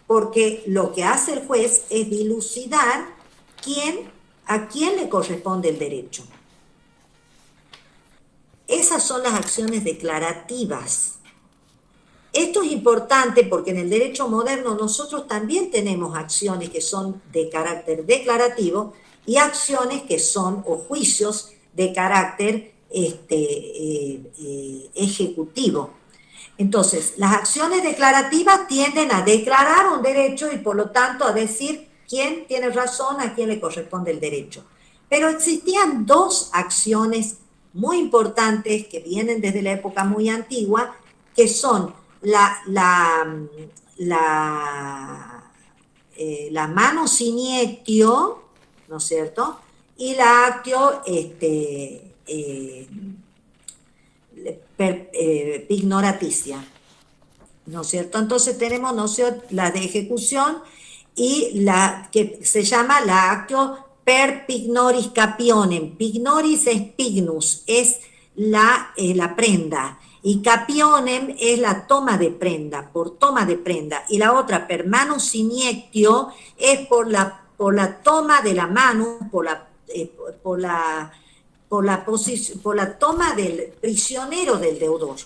Porque lo que hace el juez es dilucidar a quién le corresponde el derecho. Esas son las acciones declarativas. Esto es importante porque en el derecho moderno nosotros también tenemos acciones que son de carácter declarativo y acciones que son, o juicios de carácter ejecutivo. Entonces, las acciones declarativas tienden a declarar un derecho y por lo tanto a decir quién tiene razón, a quién le corresponde el derecho. Pero existían dos acciones muy importantes que vienen desde la época muy antigua, que son la manu siniectio, ¿no es cierto? Y la actio pignoraticia, ¿no es cierto? Entonces tenemos, ¿no es cierto?, la de ejecución y la que se llama la actio per pignoris capionem. Pignoris es pignus, es la prenda, y capionem es la toma de prenda, por toma de prenda, y la otra per manu siniectio es por la toma de la mano, por la toma del prisionero del deudor.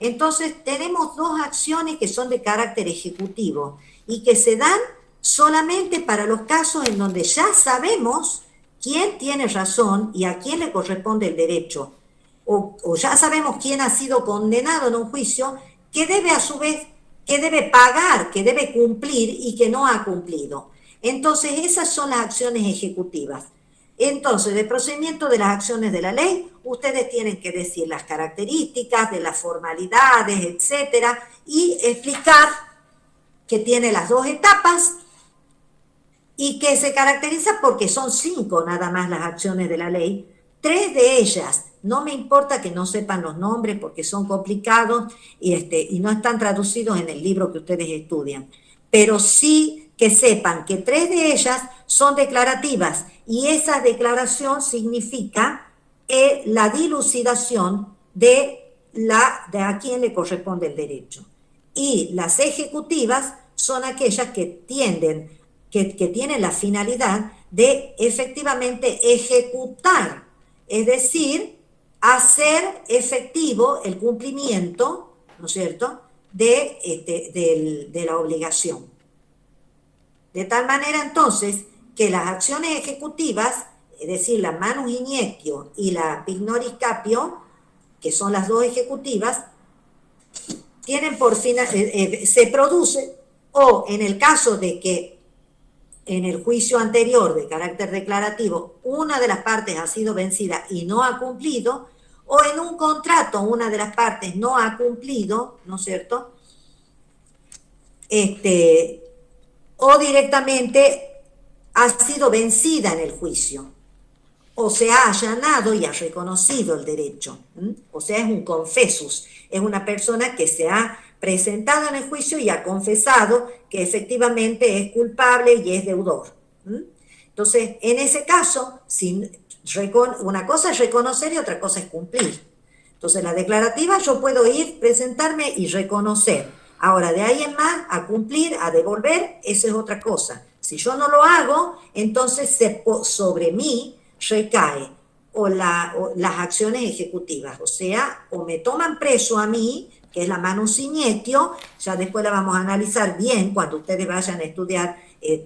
Entonces tenemos dos acciones que son de carácter ejecutivo y que se dan solamente para los casos en donde ya sabemos quién tiene razón y a quién le corresponde el derecho, o ya sabemos quién ha sido condenado en un juicio, que debe a su vez, que debe pagar, que debe cumplir y que no ha cumplido. Entonces esas son las acciones ejecutivas. Entonces, del procedimiento de las acciones de la ley, ustedes tienen que decir las características de las formalidades, etcétera, y explicar que tiene las dos etapas y que se caracteriza porque son 5 nada más las acciones de la ley. 3 de ellas, no me importa que no sepan los nombres porque son complicados y no están traducidos en el libro que ustedes estudian, pero sí que sepan que 3 de ellas son declarativas y esa declaración significa la dilucidación de a quién le corresponde el derecho. Y las ejecutivas son aquellas que tienen la finalidad de efectivamente ejecutar, es decir, hacer efectivo el cumplimiento, ¿no es cierto?, de la obligación. De tal manera entonces que las acciones ejecutivas, es decir, la manus iniectio y la pignoris capio, que son las dos ejecutivas, tienen por final, se produce, o en el caso de que en el juicio anterior de carácter declarativo una de las partes ha sido vencida y no ha cumplido, o en un contrato una de las partes no ha cumplido, ¿no es cierto?, o directamente ha sido vencida en el juicio, o se ha allanado y ha reconocido el derecho, o sea, es un confessus, es una persona que se ha presentado en el juicio y ha confesado que efectivamente es culpable y es deudor. Entonces, en ese caso, una cosa es reconocer y otra cosa es cumplir. Entonces, la declarativa yo puedo ir, presentarme y reconocer. Ahora, de ahí en más, a cumplir, a devolver, eso es otra cosa. Si yo no lo hago, entonces sobre mí recae o las acciones ejecutivas, o sea, o me toman preso a mí, que es la manus siniectio, ya después la vamos a analizar bien cuando ustedes vayan a estudiar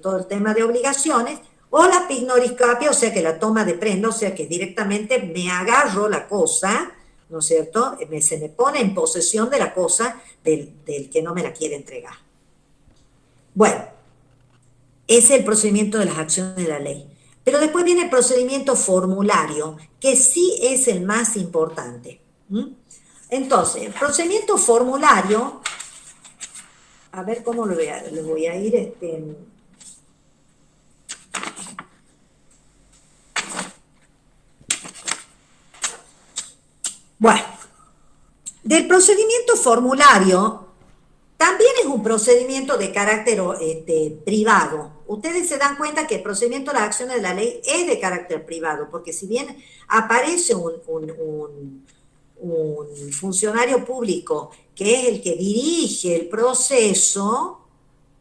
todo el tema de obligaciones, o la pignoris capio, o sea que la toma de prenda, o sea que directamente me agarro la cosa, ¿no es cierto?, se me pone en posesión de la cosa del que no me la quiere entregar. Bueno, ese es el procedimiento de las acciones de la ley. Pero después viene el procedimiento formulario, que sí es el más importante. Entonces, el procedimiento formulario, a ver cómo lo voy a ir. Bueno, del procedimiento formulario también es un procedimiento de carácter privado. Ustedes se dan cuenta que el procedimiento de las acciones de la ley es de carácter privado, porque si bien aparece un funcionario público que es el que dirige el proceso,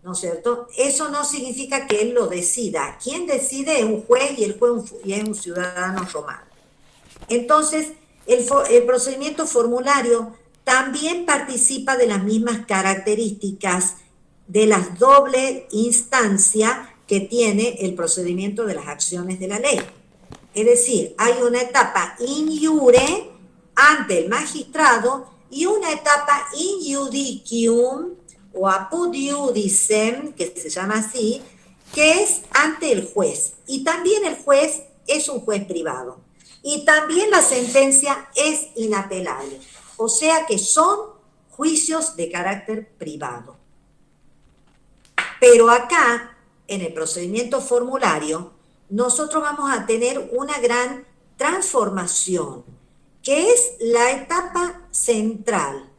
¿no es cierto?, eso no significa que él lo decida. Quien decide es un juez y el juez es un ciudadano romano. Entonces, el procedimiento formulario también participa de las mismas características de la doble instancia que tiene el procedimiento de las acciones de la ley. Es decir, hay una etapa in iure ante el magistrado y una etapa in judicium o apud judicem, que se llama así, que es ante el juez. Y también el juez es un juez privado. Y también la sentencia es inapelable. O sea que son juicios de carácter privado. Pero acá, en el procedimiento formulario, nosotros vamos a tener una gran transformación, que es la etapa central,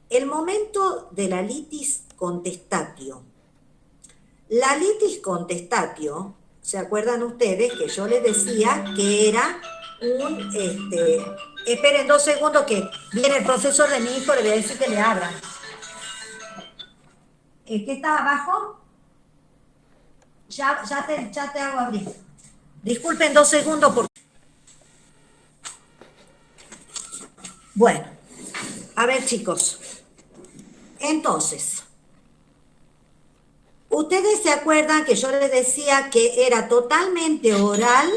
el momento de la litis contestatio. La litis contestatio, ¿se acuerdan ustedes que yo les decía que era un... esperen 2 segundos que viene el profesor de mi hijo, le voy a decir que le abran. ¿Qué está abajo? Ya te hago abrir. Disculpen 2 segundos porque... Bueno, a ver chicos. Entonces, ustedes se acuerdan que yo les decía que era totalmente oral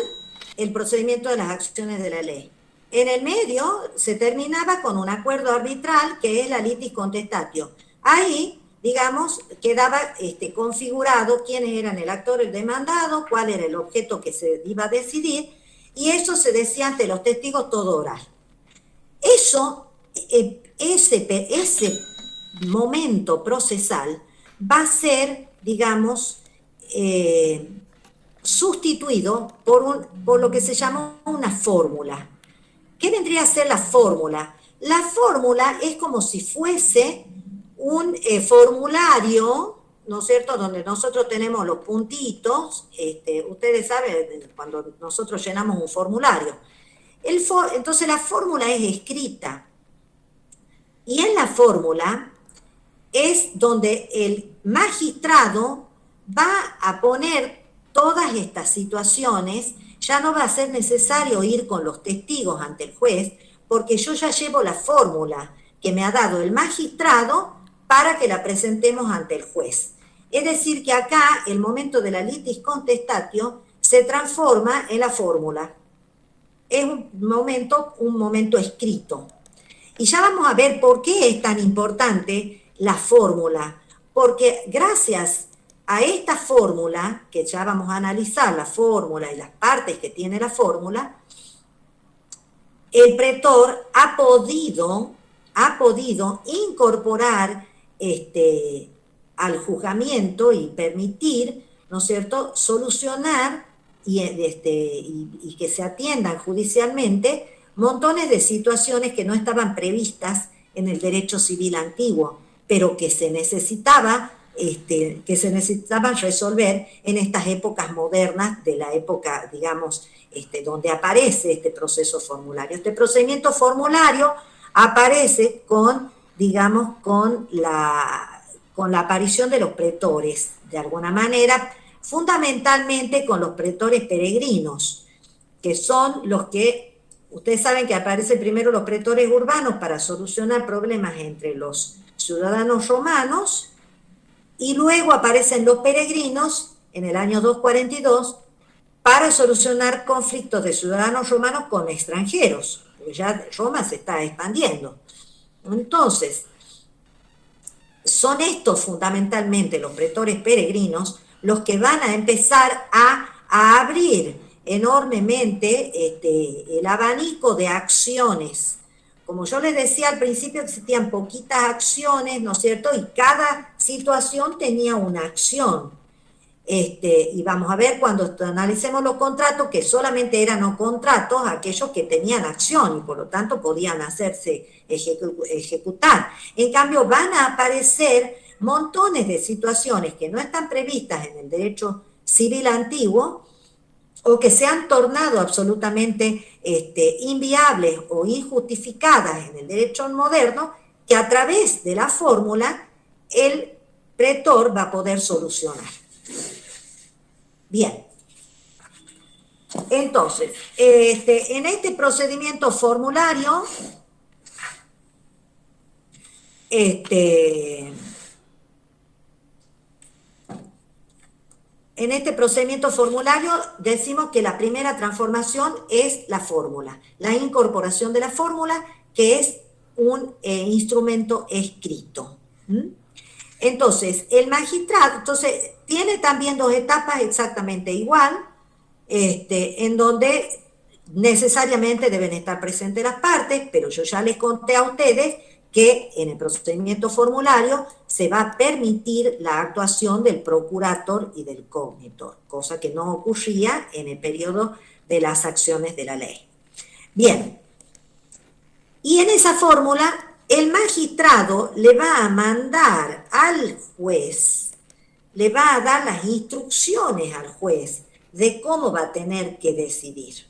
el procedimiento de las acciones de la ley. En el medio se terminaba con un acuerdo arbitral que es la litis contestatio. Ahí, digamos, quedaba configurado quiénes eran el actor, el demandado, cuál era el objeto que se iba a decidir, y eso se decía ante los testigos todo oral. Eso, ese momento procesal va a ser, digamos, sustituido por lo que se llama una fórmula. ¿Qué vendría a ser la fórmula? La fórmula es como si fuese un formulario, ¿no es cierto?, donde nosotros tenemos los puntitos, ustedes saben, cuando nosotros llenamos un formulario. Entonces la fórmula es escrita, y en la fórmula es donde el magistrado va a poner todas estas situaciones. Ya no va a ser necesario ir con los testigos ante el juez, porque yo ya llevo la fórmula que me ha dado el magistrado para que la presentemos ante el juez. Es decir, que acá el momento de la litis contestatio se transforma en la fórmula. Es un momento escrito. Y ya vamos a ver por qué es tan importante la fórmula, porque gracias a esta fórmula, que ya vamos a analizar la fórmula y las partes que tiene la fórmula, el pretor ha podido incorporar al juzgamiento y permitir, ¿no es cierto?, solucionar y que se atiendan judicialmente montones de situaciones que no estaban previstas en el derecho civil antiguo, pero que se necesitaban resolver en estas épocas modernas, de la época, digamos, donde aparece este proceso formulario. Este procedimiento formulario aparece con la aparición de los pretores, de alguna manera, fundamentalmente con los pretores peregrinos, que son los que, ustedes saben que aparecen primero los pretores urbanos para solucionar problemas entre los ciudadanos romanos, y luego aparecen los peregrinos en el año 242 para solucionar conflictos de ciudadanos romanos con extranjeros, porque ya Roma se está expandiendo. Entonces, son estos fundamentalmente los pretores peregrinos los que van a empezar a abrir enormemente el abanico de acciones. Como yo les decía al principio, existían poquitas acciones, ¿no es cierto? Y cada situación tenía una acción. Y vamos a ver cuando analicemos los contratos, que solamente eran no contratos aquellos que tenían acción y por lo tanto podían hacerse ejecutar. En cambio, van a aparecer montones de situaciones que no están previstas en el derecho civil antiguo, o que se han tornado absolutamente inviables o injustificadas en el derecho moderno, que a través de la fórmula el pretor va a poder solucionar. Bien. Entonces, en este procedimiento formulario, en este procedimiento formulario decimos que la primera transformación es la fórmula, la incorporación de la fórmula, que es un instrumento escrito. Entonces, el magistrado, tiene también dos etapas exactamente igual, en donde necesariamente deben estar presentes las partes, pero yo ya les conté a ustedes que en el procedimiento formulario se va a permitir la actuación del procurator y del cognitor, cosa que no ocurría en el periodo de las acciones de la ley. Bien, y en esa fórmula el magistrado le va a mandar al juez, le va a dar las instrucciones al juez de cómo va a tener que decidir.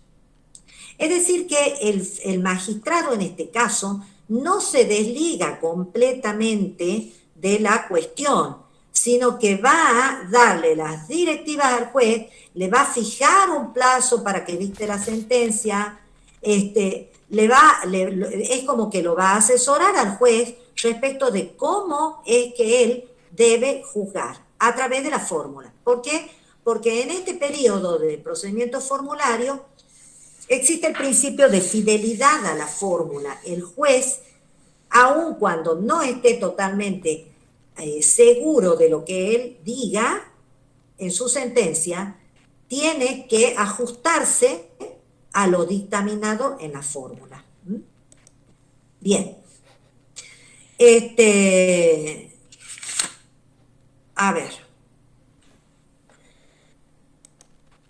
Es decir, que el magistrado en este caso no se desliga completamente de la cuestión, sino que va a darle las directivas al juez, le va a fijar un plazo para que dicte la sentencia, es como que lo va a asesorar al juez respecto de cómo es que él debe juzgar a través de la fórmula. ¿Por qué? Porque en este periodo de procedimiento formulario existe el principio de fidelidad a la fórmula. El juez, aun cuando no esté totalmente seguro de lo que él diga en su sentencia, tiene que ajustarse a lo dictaminado en la fórmula. Bien. A ver.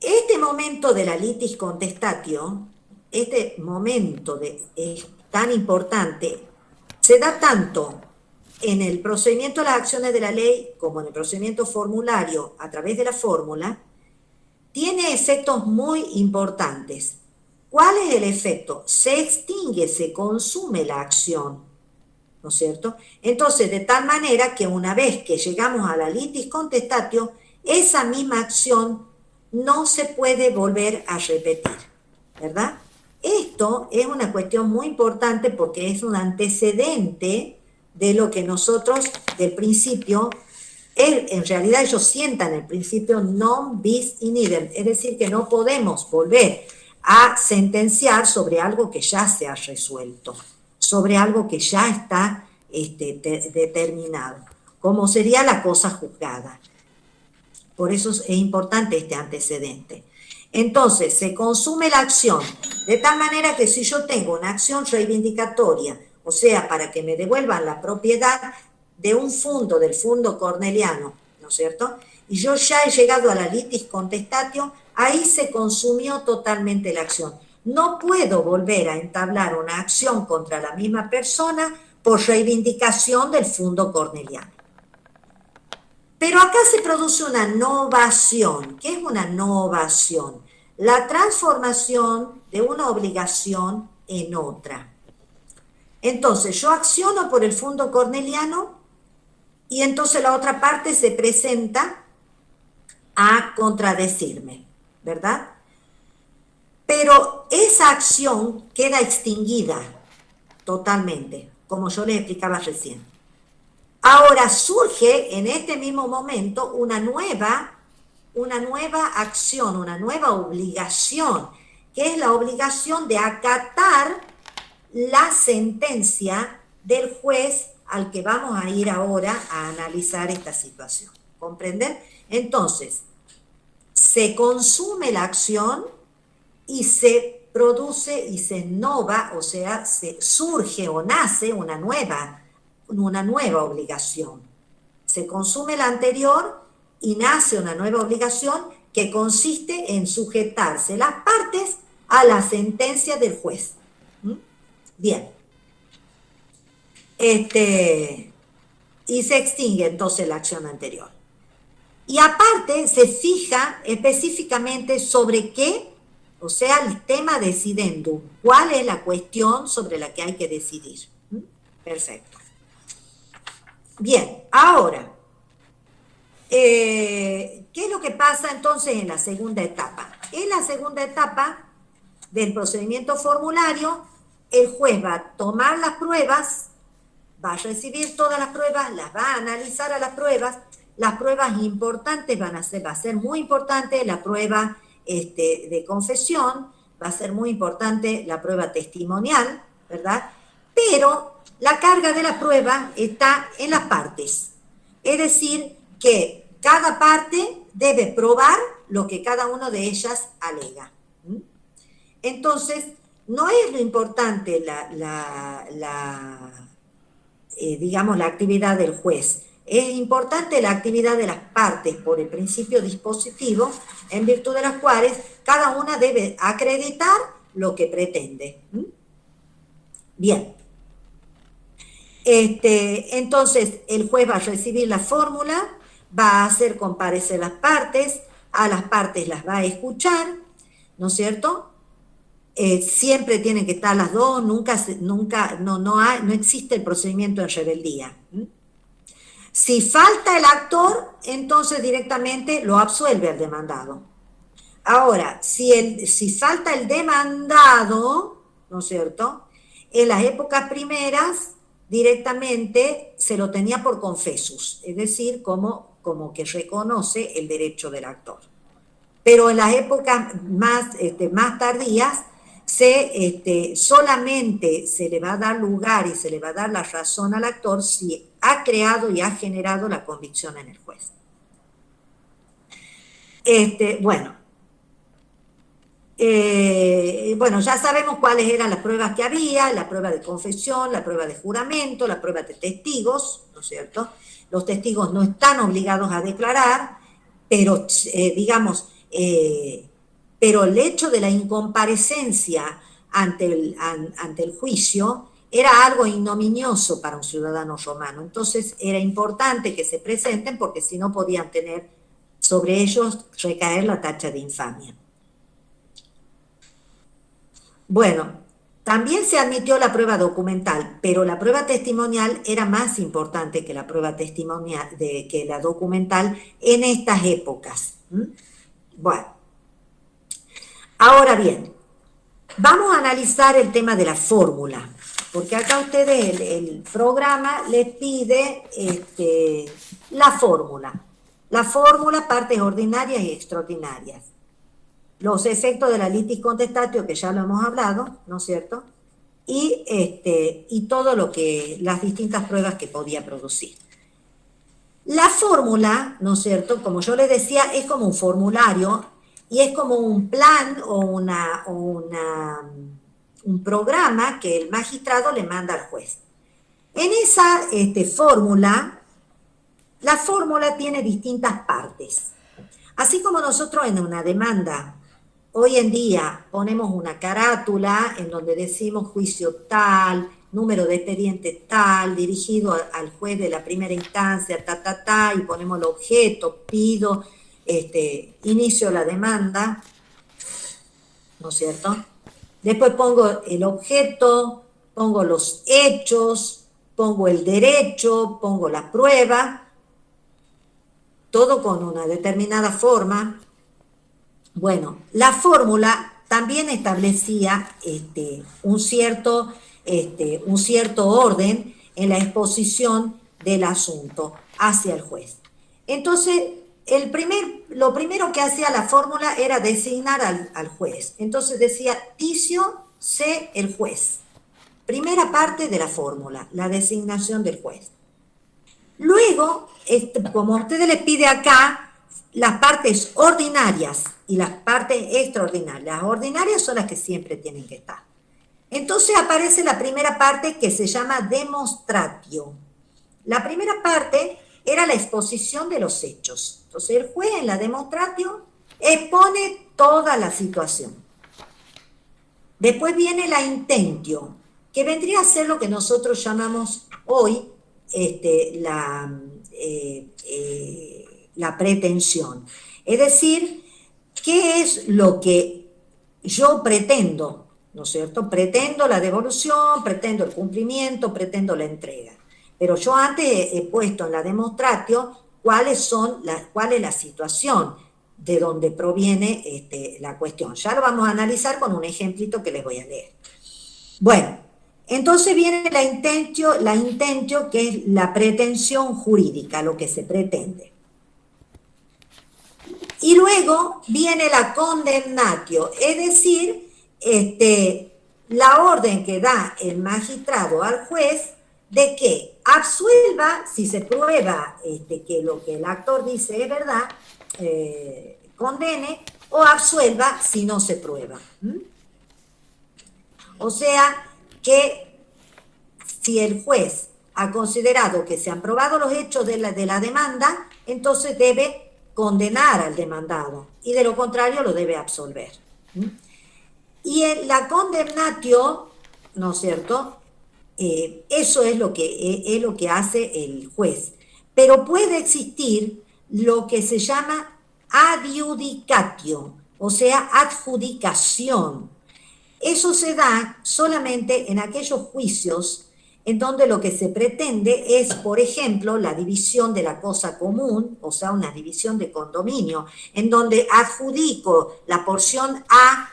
Este momento de la litis contestatio, este momento es tan importante, se da tanto en el procedimiento de las acciones de la ley como en el procedimiento formulario a través de la fórmula, tiene efectos muy importantes. ¿Cuál es el efecto? Se extingue, se consume la acción, ¿no es cierto? Entonces, de tal manera que una vez que llegamos a la litis contestatio, esa misma acción no se puede volver a repetir, ¿verdad? Esto es una cuestión muy importante porque es un antecedente de lo que nosotros, del principio, en realidad ellos sientan el principio non bis in idem, es decir, que no podemos volver a sentenciar sobre algo que ya se ha resuelto, sobre algo que ya está determinado, como sería la cosa juzgada. Por eso es importante este antecedente. Entonces, se consume la acción, de tal manera que si yo tengo una acción reivindicatoria, o sea, para que me devuelvan la propiedad de un fondo, del fondo corneliano, ¿no es cierto? Y yo ya he llegado a la litis contestatio, ahí se consumió totalmente la acción. No puedo volver a entablar una acción contra la misma persona por reivindicación del fondo corneliano. Pero acá se produce una novación. ¿Qué es una novación? La transformación de una obligación en otra. Entonces, yo acciono por el fondo corneliano y entonces la otra parte se presenta a contradecirme, ¿verdad? Pero esa acción queda extinguida totalmente, como yo les explicaba recién. Ahora surge en este mismo momento una nueva acción, una nueva obligación, que es la obligación de acatar la sentencia del juez al que vamos a ir ahora a analizar esta situación. ¿Comprenden? Entonces, se consume la acción y se produce y se innova, o sea, se surge o nace una nueva obligación. Se consume la anterior y nace una nueva obligación que consiste en sujetarse las partes a la sentencia del juez. Bien. Y se extingue entonces la acción anterior. Y aparte se fija específicamente sobre qué, o sea, el tema decidendum, cuál es la cuestión sobre la que hay que decidir. Perfecto. Bien, ahora, ¿qué es lo que pasa entonces en la segunda etapa? En la segunda etapa del procedimiento formulario, el juez va a tomar las pruebas, va a recibir todas las pruebas, las va a analizar a las pruebas las pruebas importantes va a ser muy importante la prueba de confesión, va a ser muy importante la prueba testimonial, ¿verdad? Pero la carga de la prueba está en las partes. Es decir, que cada parte debe probar lo que cada una de ellas alega. Entonces, no es lo importante digamos, la actividad del juez. Es importante la actividad de las partes por el principio dispositivo, en virtud de las cuales cada una debe acreditar lo que pretende. Bien. Entonces, el juez va a recibir la fórmula, va a hacer comparecer las partes, a las partes las va a escuchar, ¿no es cierto? Siempre tienen que estar las dos, no existe el procedimiento en rebeldía. Si falta el actor, entonces directamente lo absuelve al demandado. Ahora, si falta el demandado, ¿no es cierto? En las épocas primeras, directamente se lo tenía por confesus, es decir, como que reconoce el derecho del actor. Pero en las épocas más tardías, solamente se le va a dar lugar y se le va a dar la razón al actor si ha creado y ha generado la convicción en el juez. Bueno, ya sabemos cuáles eran las pruebas que había, la prueba de confesión, la prueba de juramento, la prueba de testigos, ¿no es cierto? Los testigos no están obligados a declarar, pero pero el hecho de la incomparecencia ante el juicio era algo ignominioso para un ciudadano romano. Entonces era importante que se presenten porque si no podían tener sobre ellos recaer la tacha de infamia. Bueno, también se admitió la prueba documental, pero la prueba testimonial era más importante que la prueba testimonial, que la documental en estas épocas. Bueno, ahora bien, vamos a analizar el tema de la fórmula, porque acá ustedes, el programa les pide la fórmula. La fórmula, partes ordinarias y extraordinarias. Los efectos de la litis contestatio, que ya lo hemos hablado, ¿no es cierto? Y todo lo que, las distintas pruebas que podía producir. La fórmula, ¿no es cierto? Como yo les decía, es como un formulario y es como un plan o un programa que el magistrado le manda al juez. En esa fórmula, la fórmula tiene distintas partes. Así como nosotros en una demanda hoy en día ponemos una carátula en donde decimos juicio tal, número de expediente tal, dirigido al juez de la primera instancia, y ponemos el objeto, pido, inicio la demanda, ¿no es cierto? Después pongo el objeto, pongo los hechos, pongo el derecho, pongo la prueba, todo con una determinada forma. Bueno, la fórmula también establecía un cierto orden en la exposición del asunto hacia el juez. Entonces, lo primero que hacía la fórmula era designar al juez. Entonces decía, Ticio, sé el juez. Primera parte de la fórmula, la designación del juez. Luego, como ustedes les pide acá, las partes ordinarias y las partes extraordinarias. Las ordinarias son las que siempre tienen que estar. Entonces aparece la primera parte que se llama demonstratio. La primera parte era la exposición de los hechos. Entonces el juez en la demonstratio expone toda la situación. Después viene la intentio, que vendría a ser lo que nosotros llamamos hoy la pretensión. Es decir, ¿qué es lo que yo pretendo? ¿No es cierto? Pretendo la devolución, pretendo el cumplimiento, pretendo la entrega. Pero yo antes he puesto en la demonstratio cuál es la situación de donde proviene la cuestión. Ya lo vamos a analizar con un ejemplito que les voy a leer. Bueno, entonces viene la intentio, que es la pretensión jurídica, lo que se pretende. Y luego viene la condemnatio, es decir, la orden que da el magistrado al juez de que absuelva, si se prueba que lo que el actor dice es verdad, condene, o absuelva si no se prueba. O sea que si el juez ha considerado que se han probado los hechos de la demanda, entonces debe condenar al demandado, y de lo contrario lo debe absolver. Y en la condemnatio, ¿no es cierto?, eso es lo que hace el juez. Pero puede existir lo que se llama adjudicatio, o sea, adjudicación. Eso se da solamente en aquellos juicios en donde lo que se pretende es, por ejemplo, la división de la cosa común, o sea, una división de condominio, en donde adjudico la porción A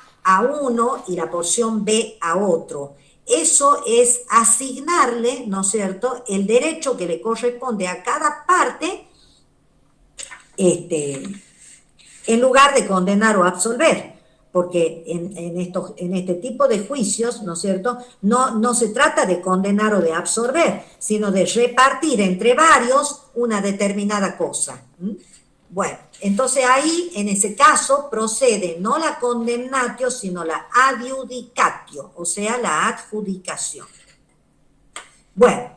uno y la porción B a otro. Eso es asignarle, ¿no es cierto?, el derecho que le corresponde a cada parte, en lugar de condenar o absolver. Porque en este tipo de juicios, ¿no es cierto?, no se trata de condenar o de absolver, sino de repartir entre varios una determinada cosa. Bueno, entonces ahí, en ese caso, procede no la condemnatio, sino la adjudicatio, o sea, la adjudicación. Bueno,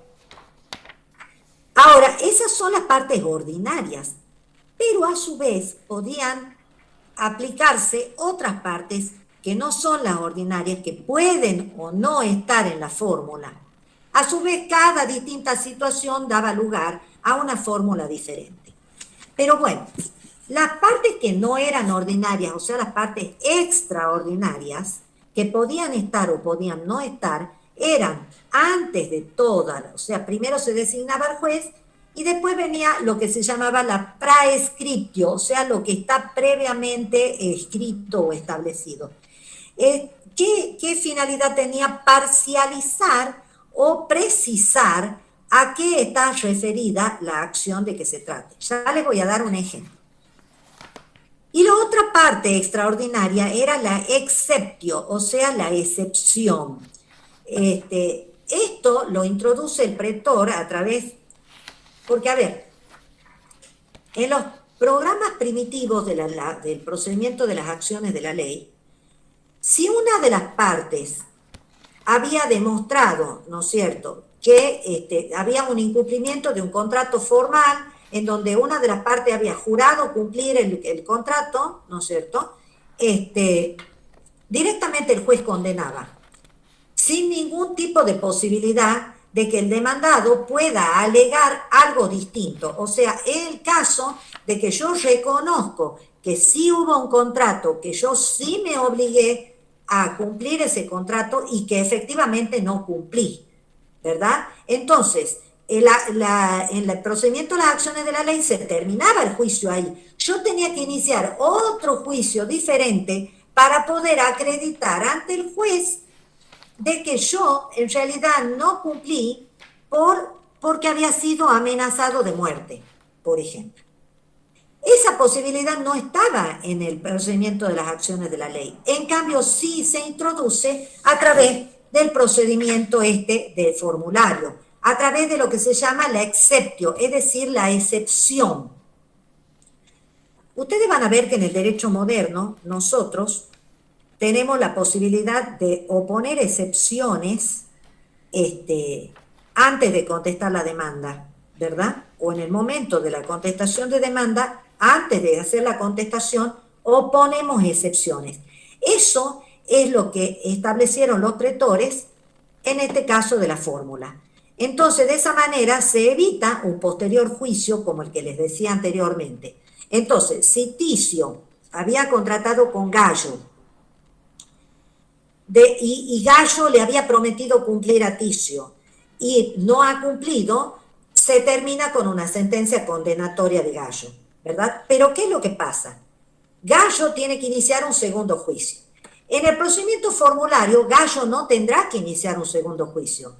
ahora, esas son las partes ordinarias, pero a su vez podían aplicarse otras partes que no son las ordinarias, que pueden o no estar en la fórmula. A su vez, cada distinta situación daba lugar a una fórmula diferente. Pero bueno, las partes que no eran ordinarias, o sea, las partes extraordinarias, que podían estar o podían no estar, eran antes de todas, o sea, primero se designaba al juez, y después venía lo que se llamaba la praescriptio, o sea, lo que está previamente escrito o establecido. ¿Qué finalidad tenía? Parcializar o precisar a qué está referida la acción de que se trate. Ya les voy a dar un ejemplo. Y la otra parte extraordinaria era la exceptio, o sea, la excepción. Esto lo introduce el pretor a través... Porque, a ver, en los programas primitivos del procedimiento de las acciones de la ley, si una de las partes había demostrado, ¿no es cierto?, que había un incumplimiento de un contrato formal en donde una de las partes había jurado cumplir el contrato, ¿no es cierto?, directamente el juez condenaba, sin ningún tipo de posibilidad de que el demandado pueda alegar algo distinto. O sea, en el caso de que yo reconozco que sí hubo un contrato, que yo sí me obligué a cumplir ese contrato y que efectivamente no cumplí, ¿verdad? Entonces, en el procedimiento de las acciones de la ley se terminaba el juicio ahí. Yo tenía que iniciar otro juicio diferente para poder acreditar ante el juez de que yo en realidad no cumplí porque había sido amenazado de muerte, por ejemplo. Esa posibilidad no estaba en el procedimiento de las acciones de la ley. En cambio, sí se introduce a través del procedimiento del formulario, a través de lo que se llama la exceptio, es decir, la excepción. Ustedes van a ver que en el derecho moderno nosotros tenemos la posibilidad de oponer excepciones antes de contestar la demanda, ¿verdad? O en el momento de la contestación de demanda, antes de hacer la contestación, oponemos excepciones. Eso es lo que establecieron los pretores en este caso de la fórmula. Entonces, de esa manera se evita un posterior juicio como el que les decía anteriormente. Entonces, si Ticio había contratado con Gallo, y Gallo le había prometido cumplir a Ticio y no ha cumplido, se termina con una sentencia condenatoria de Gallo, ¿verdad? Pero ¿qué es lo que pasa? Gallo tiene que iniciar un segundo juicio. En el procedimiento formulario, Gallo no tendrá que iniciar un segundo juicio.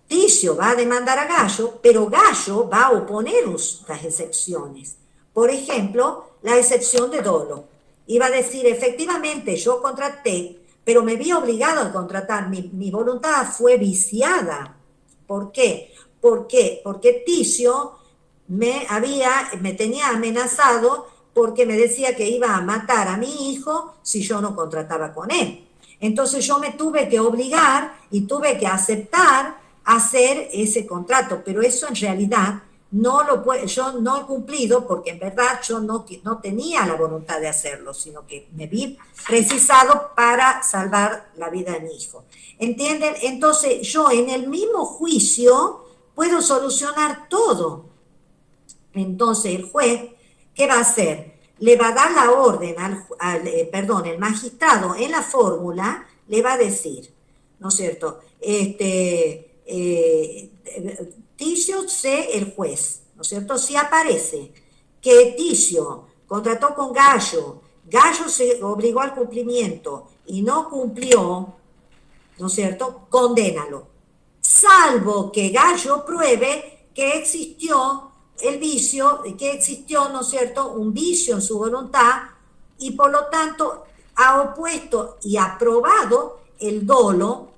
Ticio va a demandar a Gallo, pero Gallo va a oponer las excepciones. Por ejemplo, la excepción de dolo. Iba a decir, efectivamente, yo contraté, pero me vi obligado a contratar, mi voluntad fue viciada. ¿Por qué? ¿Por qué? Porque Ticio me tenía amenazado porque me decía que iba a matar a mi hijo si yo no contrataba con él. Entonces yo me tuve que obligar y tuve que aceptar hacer ese contrato, pero eso en realidad yo no he cumplido porque en verdad yo no tenía la voluntad de hacerlo, sino que me vi precisado para salvar la vida de mi hijo. ¿Entienden? Entonces yo en el mismo juicio puedo solucionar todo. Entonces el juez, ¿qué va a hacer? Le va a dar la orden el magistrado en la fórmula le va a decir, ¿no es cierto? Ticio C, el juez, ¿no es cierto? Si aparece que Ticio contrató con Gallo, Gallo se obligó al cumplimiento y no cumplió, ¿no es cierto? Condénalo. Salvo que Gallo pruebe que existió el vicio, que existió, ¿no es cierto?, un vicio en su voluntad y por lo tanto ha opuesto y aprobado el dolo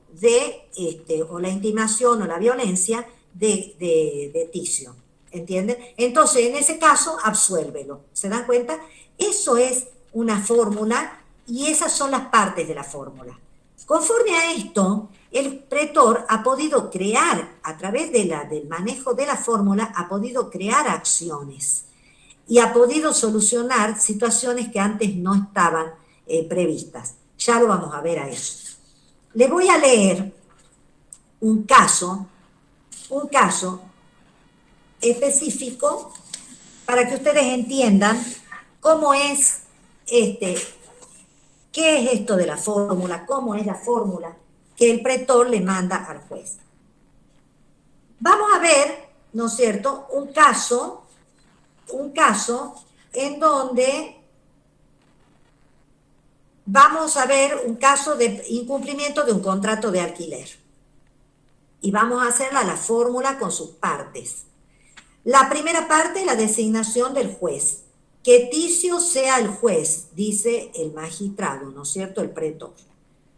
o la intimación o la violencia de Ticio. ¿Entienden? Entonces, en ese caso, absuélvelo. ¿Se dan cuenta? Eso es una fórmula y esas son las partes de la fórmula. Conforme a esto, el pretor ha podido crear, a través del manejo de la fórmula, ha podido crear acciones y ha podido solucionar situaciones que antes no estaban previstas. Ya lo vamos a ver a eso. Le voy a leer un caso específico para que ustedes entiendan cómo es qué es esto de la fórmula, cómo es la fórmula que el pretor le manda al juez. Vamos a ver, ¿no es cierto?, un caso en donde vamos a ver un caso de incumplimiento de un contrato de alquiler. Y vamos a hacerla la fórmula con sus partes. La primera parte, la designación del juez. Que Ticio sea el juez, dice el magistrado, ¿no es cierto?, el pretor.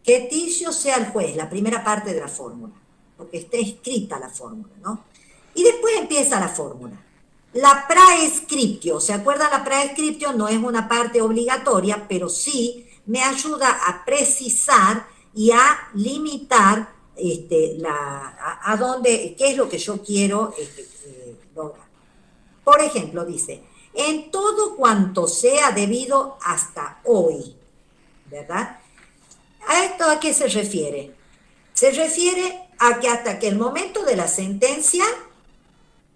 Que Ticio sea el juez, la primera parte de la fórmula, porque está escrita la fórmula, ¿no? Y después empieza la fórmula. La praescriptio, ¿se acuerdan? La praescriptio no es una parte obligatoria, pero sí me ayuda a precisar y a limitar a dónde, qué es lo que yo quiero lograr. Por ejemplo, dice, en todo cuanto sea debido hasta hoy, ¿verdad? ¿A esto a qué se refiere? Se refiere a que hasta que el momento de la sentencia,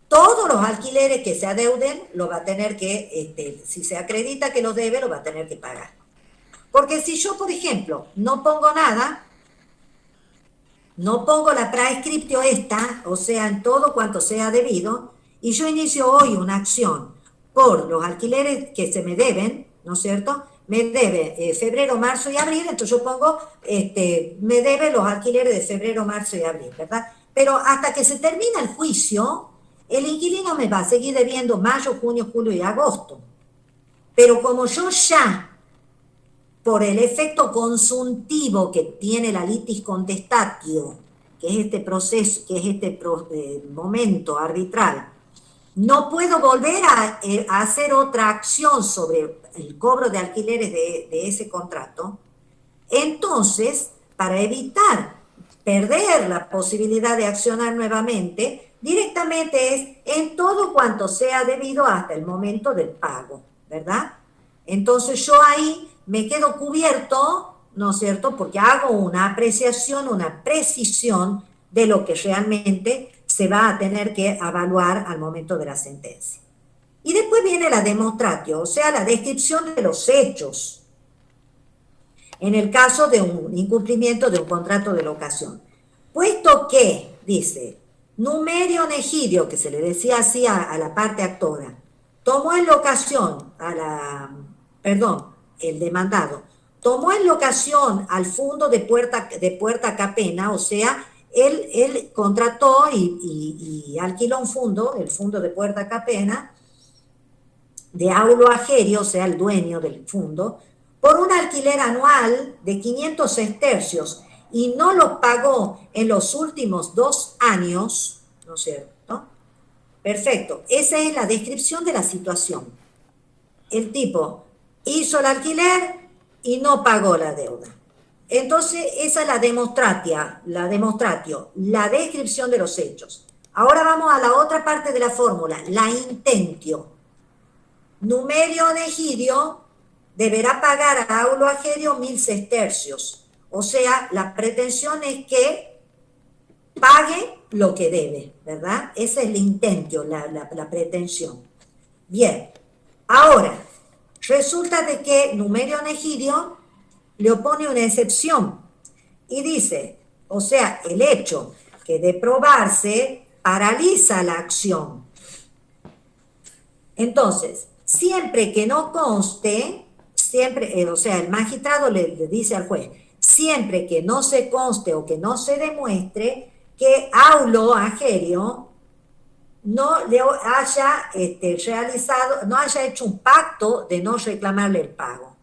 todos los alquileres que se adeuden lo va a tener que, si se acredita que los debe, lo va a tener que pagar. Porque si yo, por ejemplo, no pongo nada, no pongo la praescriptio esta, o sea, en todo cuanto sea debido, y yo inicio hoy una acción por los alquileres que se me deben, ¿no es cierto?, me debe febrero, marzo y abril, entonces yo pongo, me debe los alquileres de febrero, marzo y abril, ¿verdad? Pero hasta que se termina el juicio, el inquilino me va a seguir debiendo mayo, junio, julio y agosto. Pero como yo ya, por el efecto consuntivo que tiene la litis contestatio, que es este proceso, que es este momento arbitral, no puedo volver a hacer otra acción sobre el cobro de alquileres de ese contrato. Entonces, para evitar perder la posibilidad de accionar nuevamente, directamente es en todo cuanto sea debido hasta el momento del pago, ¿verdad? Entonces yo ahí me quedo cubierto, ¿no es cierto?, porque hago una apreciación, una precisión de lo que realmente se va a tener que evaluar al momento de la sentencia. Y después viene la demonstratio, o sea, la descripción de los hechos, en el caso de un incumplimiento de un contrato de locación. Puesto que, dice, Numerio Negidio, que se le decía así a la parte actora, tomó en locación el demandado, tomó en locación al fondo de Puerta Capena, o sea, él contrató y alquiló un fondo, el fondo de Puerta Capena, de Aulo Agerio, o sea, el dueño del fondo, por un alquiler anual de 500 sestercios y no lo pagó en los últimos 2 años, ¿no es cierto? Perfecto, esa es la descripción de la situación. El tipo hizo el alquiler y no pagó la deuda. Entonces, esa es la demostratio, la descripción de los hechos. Ahora vamos a la otra parte de la fórmula, la intentio. Numerio Negidio deberá pagar a Aulo Agerio 1000 sestercios. O sea, la pretensión es que pague lo que debe, ¿verdad? Ese es el intentio, la pretensión. Bien, ahora, resulta de que Numerio Negidio le opone una excepción y dice, o sea, el hecho que de probarse paraliza la acción. Entonces, siempre que no conste, siempre, o sea, el magistrado le dice al juez, siempre que no se conste o que no se demuestre que Aulo Agerio no le haya realizado, no haya hecho un pacto de no reclamarle el pago.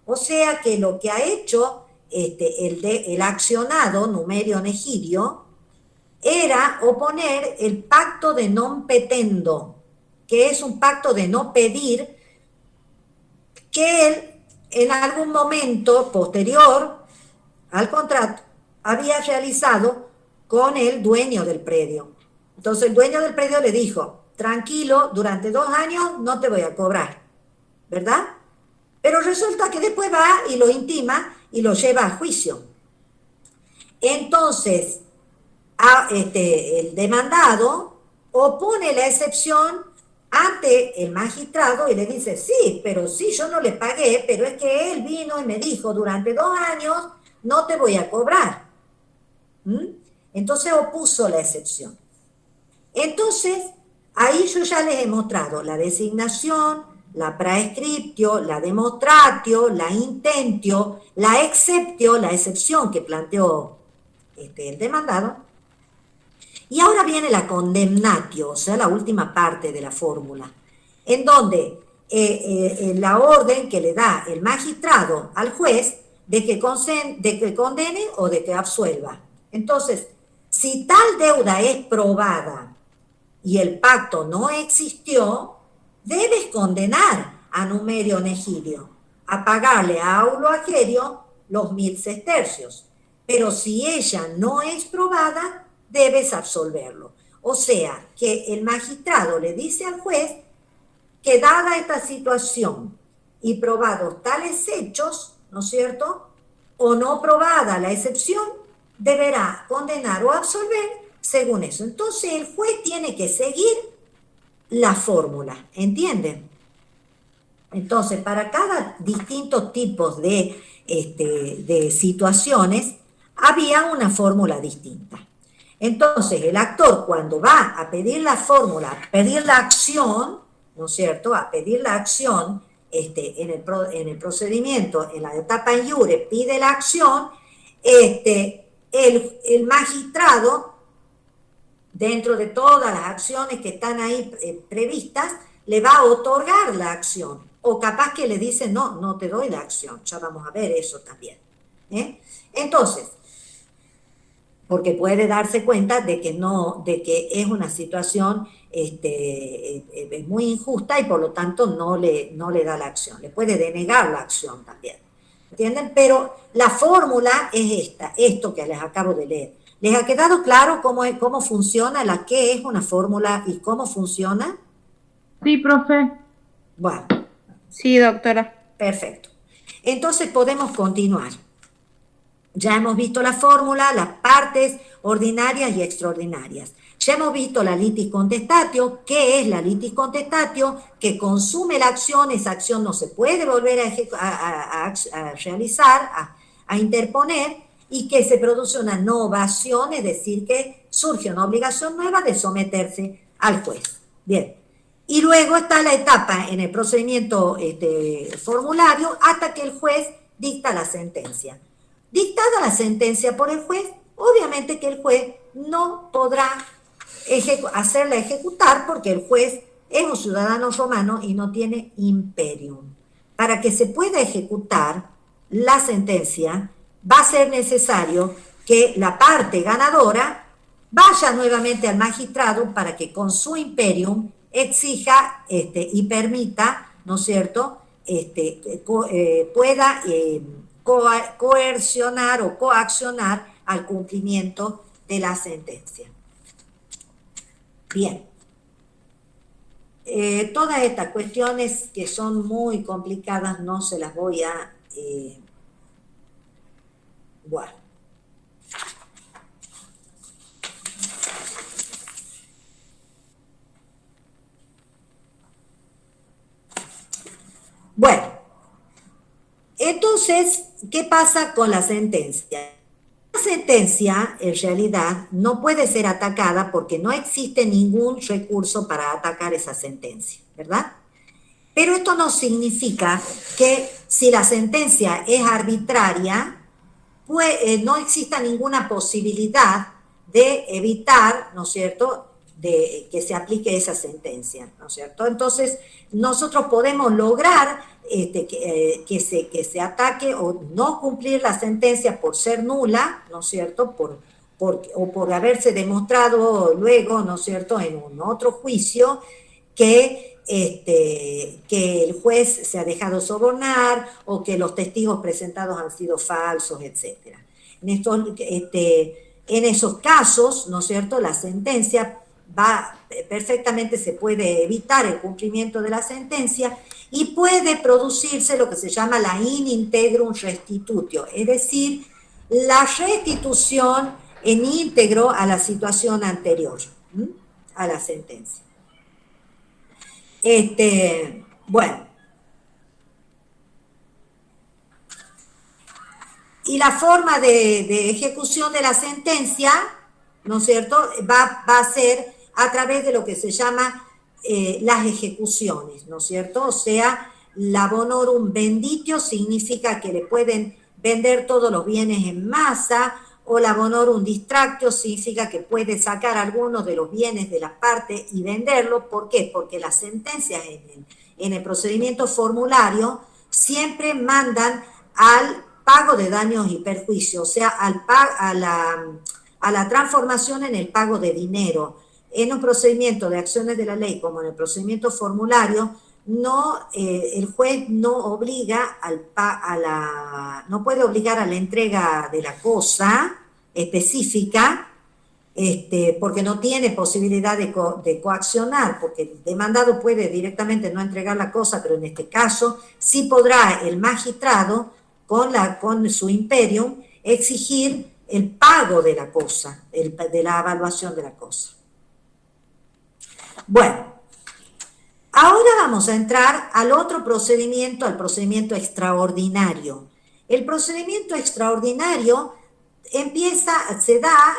O sea que lo que ha hecho el accionado Numerio Negidio era oponer el pacto de non petendo, que es un pacto de no pedir, que él en algún momento posterior al contrato había realizado con el dueño del predio. Entonces el dueño del predio le dijo, tranquilo, durante 2 años no te voy a cobrar, ¿verdad? Pero resulta que después va y lo intima y lo lleva a juicio. Entonces, el demandado opone la excepción ante el magistrado y le dice, sí, pero sí, yo no le pagué, pero es que él vino y me dijo, durante 2 años no te voy a cobrar. Entonces opuso la excepción. Entonces, ahí yo ya les he mostrado la designación, la praescriptio, la demostratio, la intentio, la exceptio, la excepción que planteó el demandado. Y ahora viene la condemnatio, o sea, la última parte de la fórmula, en donde la orden que le da el magistrado al juez de que condene o de que absuelva. Entonces, si tal deuda es probada y el pacto no existió, debes condenar a Numerio Negidio a pagarle a Aulo Agerio los 1000 sestercios. Pero si ella no es probada, debes absolverlo. O sea, que el magistrado le dice al juez que dada esta situación y probados tales hechos, ¿no es cierto?, o no probada la excepción, deberá condenar o absolver según eso. Entonces el juez tiene que seguir la fórmula, ¿entienden? Entonces, para cada distinto tipo de situaciones, había una fórmula distinta. Entonces, el actor cuando va a pedir la fórmula, a pedir la acción, ¿no es cierto?, a pedir la acción en el procedimiento, en la etapa in iure, pide la acción, el magistrado, dentro de todas las acciones que están ahí previstas, le va a otorgar la acción. O capaz que le dice, no, no te doy la acción. Ya vamos a ver eso también. Entonces, porque puede darse cuenta de que es una situación muy injusta y por lo tanto no le da la acción. Le puede denegar la acción también. ¿Entienden? Pero la fórmula es esto que les acabo de leer. ¿Les ha quedado claro cómo funciona, qué es una fórmula y cómo funciona? Sí, profe. Bueno. Sí, doctora. Perfecto. Entonces podemos continuar. Ya hemos visto la fórmula, las partes ordinarias y extraordinarias. Ya hemos visto la litis contestatio. ¿Qué es la litis contestatio? Que consume la acción, esa acción no se puede volver a realizar, a interponer, y que se produce una novación, es decir, que surge una obligación nueva de someterse al juez. Bien. Y luego está la etapa en el procedimiento formulario hasta que el juez dicta la sentencia. Dictada la sentencia por el juez, obviamente que el juez no podrá hacerla ejecutar porque el juez es un ciudadano romano y no tiene imperium. Para que se pueda ejecutar la sentencia, va a ser necesario que la parte ganadora vaya nuevamente al magistrado para que con su imperium exija y permita, ¿no es cierto?, pueda coercionar o coaccionar al cumplimiento de la sentencia. Bien. Todas estas cuestiones que son muy complicadas no se las voy a... bueno. Bueno, entonces, ¿qué pasa con la sentencia? La sentencia, en realidad, no puede ser atacada porque no existe ningún recurso para atacar esa sentencia, ¿verdad? Pero esto no significa que si la sentencia es arbitraria, pues, no exista ninguna posibilidad de evitar, ¿no es cierto?, de que se aplique esa sentencia, ¿no es cierto? Entonces, nosotros podemos lograr que se ataque o no cumplir la sentencia por ser nula, ¿no es cierto?, o por haberse demostrado luego, ¿no es cierto?, en un otro juicio que el juez se ha dejado sobornar o que los testigos presentados han sido falsos, etc. En esos casos, ¿no es cierto?, la sentencia perfectamente se puede evitar el cumplimiento de la sentencia y puede producirse lo que se llama la in integrum restitutio, es decir, la restitución en íntegro a la situación anterior, a la sentencia. Bueno. Y la forma de ejecución de la sentencia, ¿no es cierto?, va a ser a través de lo que se llama las ejecuciones, ¿no es cierto? O sea, la bonorum venditio significa que le pueden vender todos los bienes en masa, o la bonorum distractio significa que puede sacar algunos de los bienes de la parte y venderlo. ¿Por qué? Porque las sentencias en el procedimiento formulario siempre mandan al pago de daños y perjuicios, o sea, a la transformación en el pago de dinero. En un procedimiento de acciones de la ley, como en el procedimiento formulario, el juez no obliga no puede obligar a la entrega de la cosa específica, porque no tiene posibilidad de coaccionar, porque el demandado puede directamente no entregar la cosa, pero en este caso sí podrá el magistrado, con su imperium, exigir el pago de la cosa, de la evaluación de la cosa. Bueno, ahora vamos a entrar al otro procedimiento, al procedimiento extraordinario. El procedimiento extraordinario se da,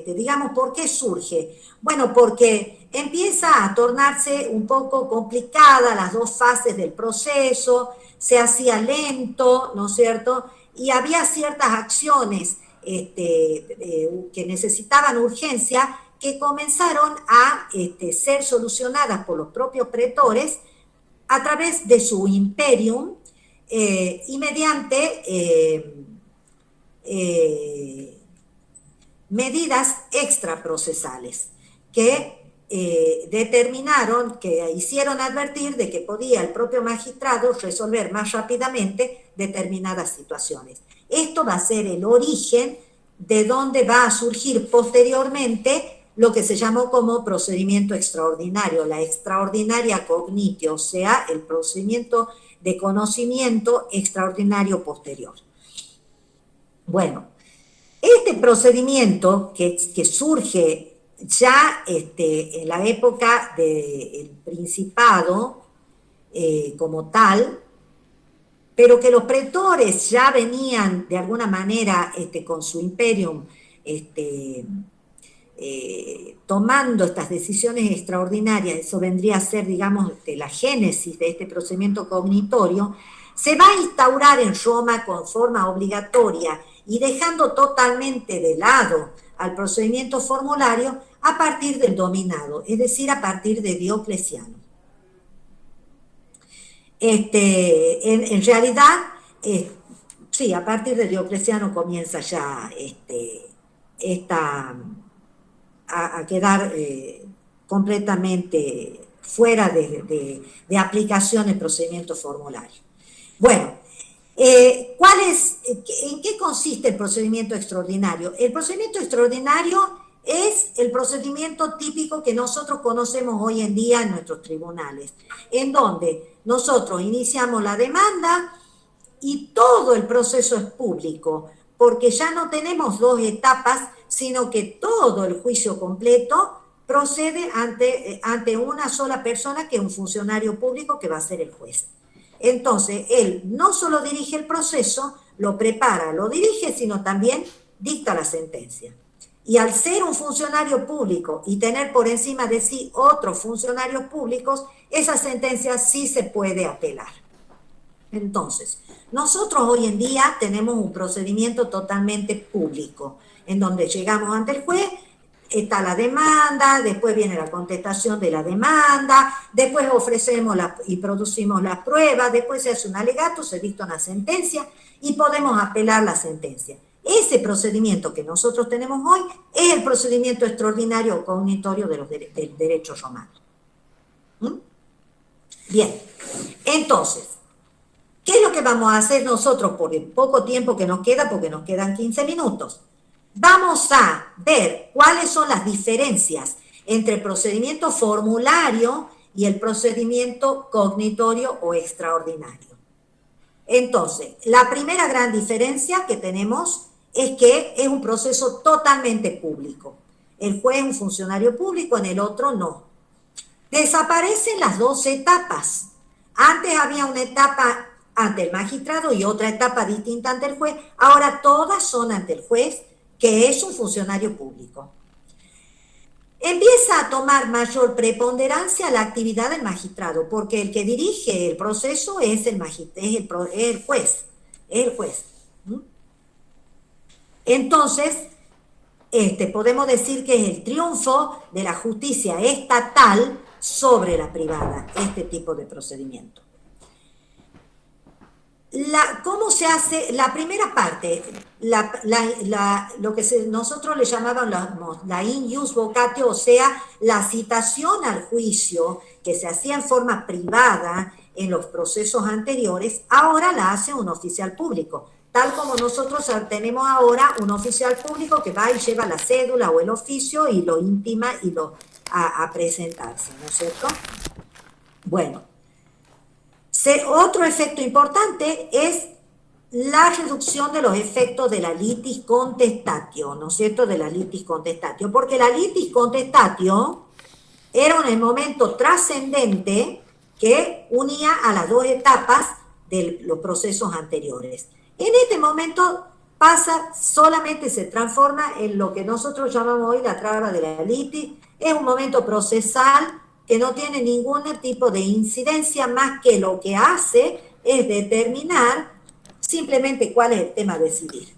digamos, ¿por qué surge? Bueno, porque empieza a tornarse un poco complicada las dos fases del proceso, se hacía lento, ¿no es cierto?, y había ciertas acciones que necesitaban urgencia, que comenzaron a ser solucionadas por los propios pretores a través de su imperium y mediante medidas extraprocesales que que hicieron advertir de que podía el propio magistrado resolver más rápidamente determinadas situaciones. Esto va a ser el origen de donde va a surgir posteriormente lo que se llamó como procedimiento extraordinario, la extraordinaria cognitio, o sea, el procedimiento de conocimiento extraordinario posterior. Bueno, este procedimiento que surge ya en la época del Principado como tal, pero que los pretores ya venían de alguna manera con su imperium tomando estas decisiones extraordinarias, eso vendría a ser, digamos, la génesis de este procedimiento cognitorio, se va a instaurar en Roma con forma obligatoria y dejando totalmente de lado al procedimiento formulario a partir del dominado, es decir, a partir de Diocleciano. En realidad, sí, a partir de Diocleciano comienza ya a quedar completamente fuera de aplicación el procedimiento formulario. Bueno, ¿en qué consiste el procedimiento extraordinario? El procedimiento extraordinario es el procedimiento típico que nosotros conocemos hoy en día en nuestros tribunales, en donde nosotros iniciamos la demanda y todo el proceso es público, porque ya no tenemos dos etapas, sino que todo el juicio completo procede ante una sola persona, que es un funcionario público que va a ser el juez. Entonces, él no solo dirige el proceso, lo prepara, lo dirige, sino también dicta la sentencia. Y al ser un funcionario público y tener por encima de sí otros funcionarios públicos, esa sentencia sí se puede apelar. Entonces, nosotros hoy en día tenemos un procedimiento totalmente público, en donde llegamos ante el juez, está la demanda, después viene la contestación de la demanda, después ofrecemos y producimos las pruebas, después se hace un alegato, se dicta una sentencia y podemos apelar la sentencia. Ese procedimiento que nosotros tenemos hoy es el procedimiento extraordinario o cognitorio del derecho romano. ¿Mm? Bien, entonces, ¿qué es lo que vamos a hacer nosotros por el poco tiempo que nos queda? Porque nos quedan 15 minutos. Vamos a ver cuáles son las diferencias entre el procedimiento formulario y el procedimiento cognitorio o extraordinario. Entonces, la primera gran diferencia que tenemos es que es un proceso totalmente público. El juez es un funcionario público, en el otro no. Desaparecen las dos etapas. Antes había una etapa ante el magistrado y otra etapa distinta ante el juez. Ahora todas son ante el juez, que es un funcionario público. Empieza a tomar mayor preponderancia la actividad del magistrado, porque el que dirige el proceso es el juez. Es el juez. Entonces, podemos decir que es el triunfo de la justicia estatal sobre la privada, este tipo de procedimiento. ¿Cómo se hace? La primera parte, lo que nosotros le llamábamos la in ius vocatio, o sea, la citación al juicio que se hacía en forma privada en los procesos anteriores, ahora la hace un oficial público. Tal como nosotros tenemos ahora un oficial público que va y lleva la cédula o el oficio y lo intima y a presentarse, ¿no es cierto? Bueno. Otro efecto importante es la reducción de los efectos de la litis contestatio, ¿no es cierto? De la litis contestatio, porque la litis contestatio era un momento trascendente que unía a las dos etapas de los procesos anteriores. En este momento solamente se transforma en lo que nosotros llamamos hoy la traba de la litis. Es un momento procesal que no tiene ningún tipo de incidencia, más que lo que hace es determinar simplemente cuál es el tema a decidir.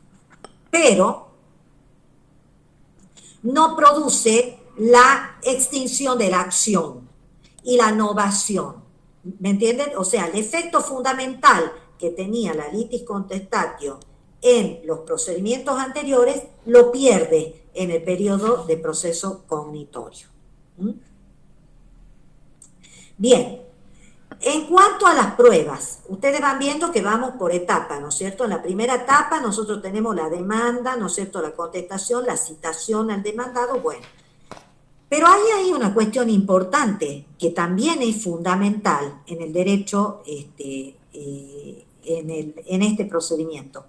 Pero no produce la extinción de la acción y la novación. ¿Me entienden? O sea, el efecto fundamental que tenía la litis contestatio en los procedimientos anteriores lo pierde en el periodo de proceso cognitorio. Bien, en cuanto a las pruebas, ustedes van viendo que vamos por etapas, ¿no es cierto? En la primera etapa nosotros tenemos la demanda, ¿no es cierto? La contestación, la citación al demandado, bueno. Pero hay ahí una cuestión importante que también es fundamental en el derecho, en este procedimiento.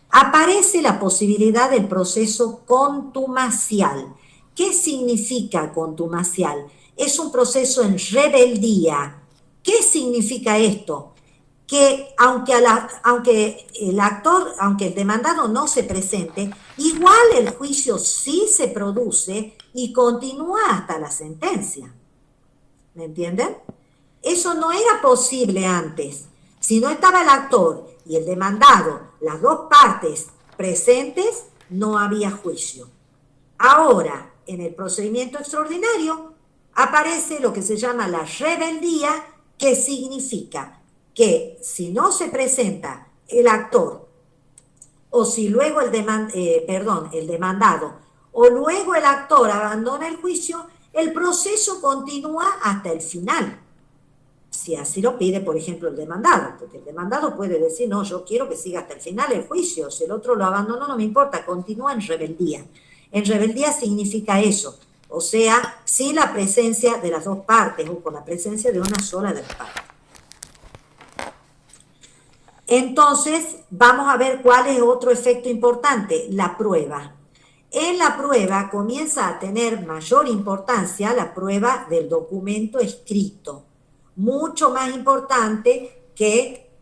Aparece la posibilidad del proceso contumacial. ¿Qué significa contumacial? Es un proceso en rebeldía. ¿Qué significa esto? Que aunque el demandado no se presente, igual el juicio sí se produce y continúa hasta la sentencia. ¿Me entienden? Eso no era posible antes. Si no estaba el actor y el demandado, las dos partes presentes, no había juicio. Ahora, en el procedimiento extraordinario, aparece lo que se llama la rebeldía, que significa que si no se presenta el actor, o si luego el demandado, o luego el actor abandona el juicio, el proceso continúa hasta el final. Si así lo pide, por ejemplo, el demandado, porque el demandado puede decir, no, yo quiero que siga hasta el final el juicio, si el otro lo abandonó, no me importa, continúa en rebeldía. En rebeldía significa eso, o sea, sin la presencia de las dos partes, o con la presencia de una sola de las partes. Entonces, vamos a ver cuál es otro efecto importante, la prueba. En la prueba comienza a tener mayor importancia la prueba del documento escrito, mucho más importante que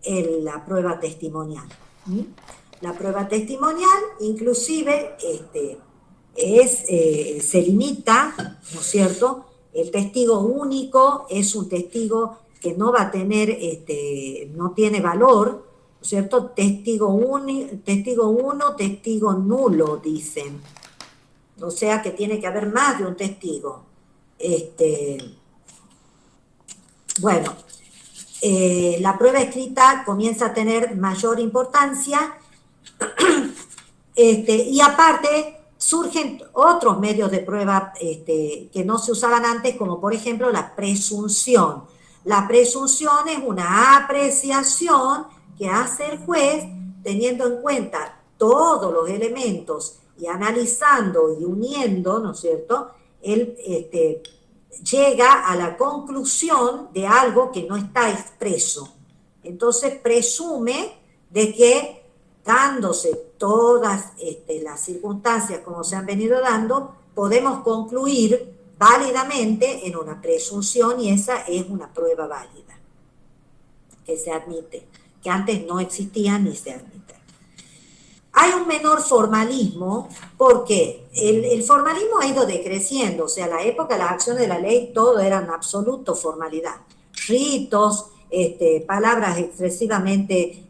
la prueba testimonial. La prueba testimonial, inclusive, se limita, ¿no es cierto? El testigo único es un testigo que no va a tener, no tiene valor, ¿no es cierto? Testigo uno, testigo nulo, dicen. O sea que tiene que haber más de un testigo. Bueno, la prueba escrita comienza a tener mayor importancia y aparte surgen otros medios de prueba que no se usaban antes, como por ejemplo la presunción. La presunción es una apreciación que hace el juez teniendo en cuenta todos los elementos y analizando y uniendo, ¿no es cierto?, él llega a la conclusión de algo que no está expreso. Entonces presume de que, dándose todas las circunstancias como se han venido dando, podemos concluir válidamente en una presunción, y esa es una prueba válida que se admite, que antes no existía ni se admite. Hay un menor formalismo porque el formalismo ha ido decreciendo, o sea, en la época de las acciones de la ley todo era en absoluto formalidad, ritos, palabras excesivamente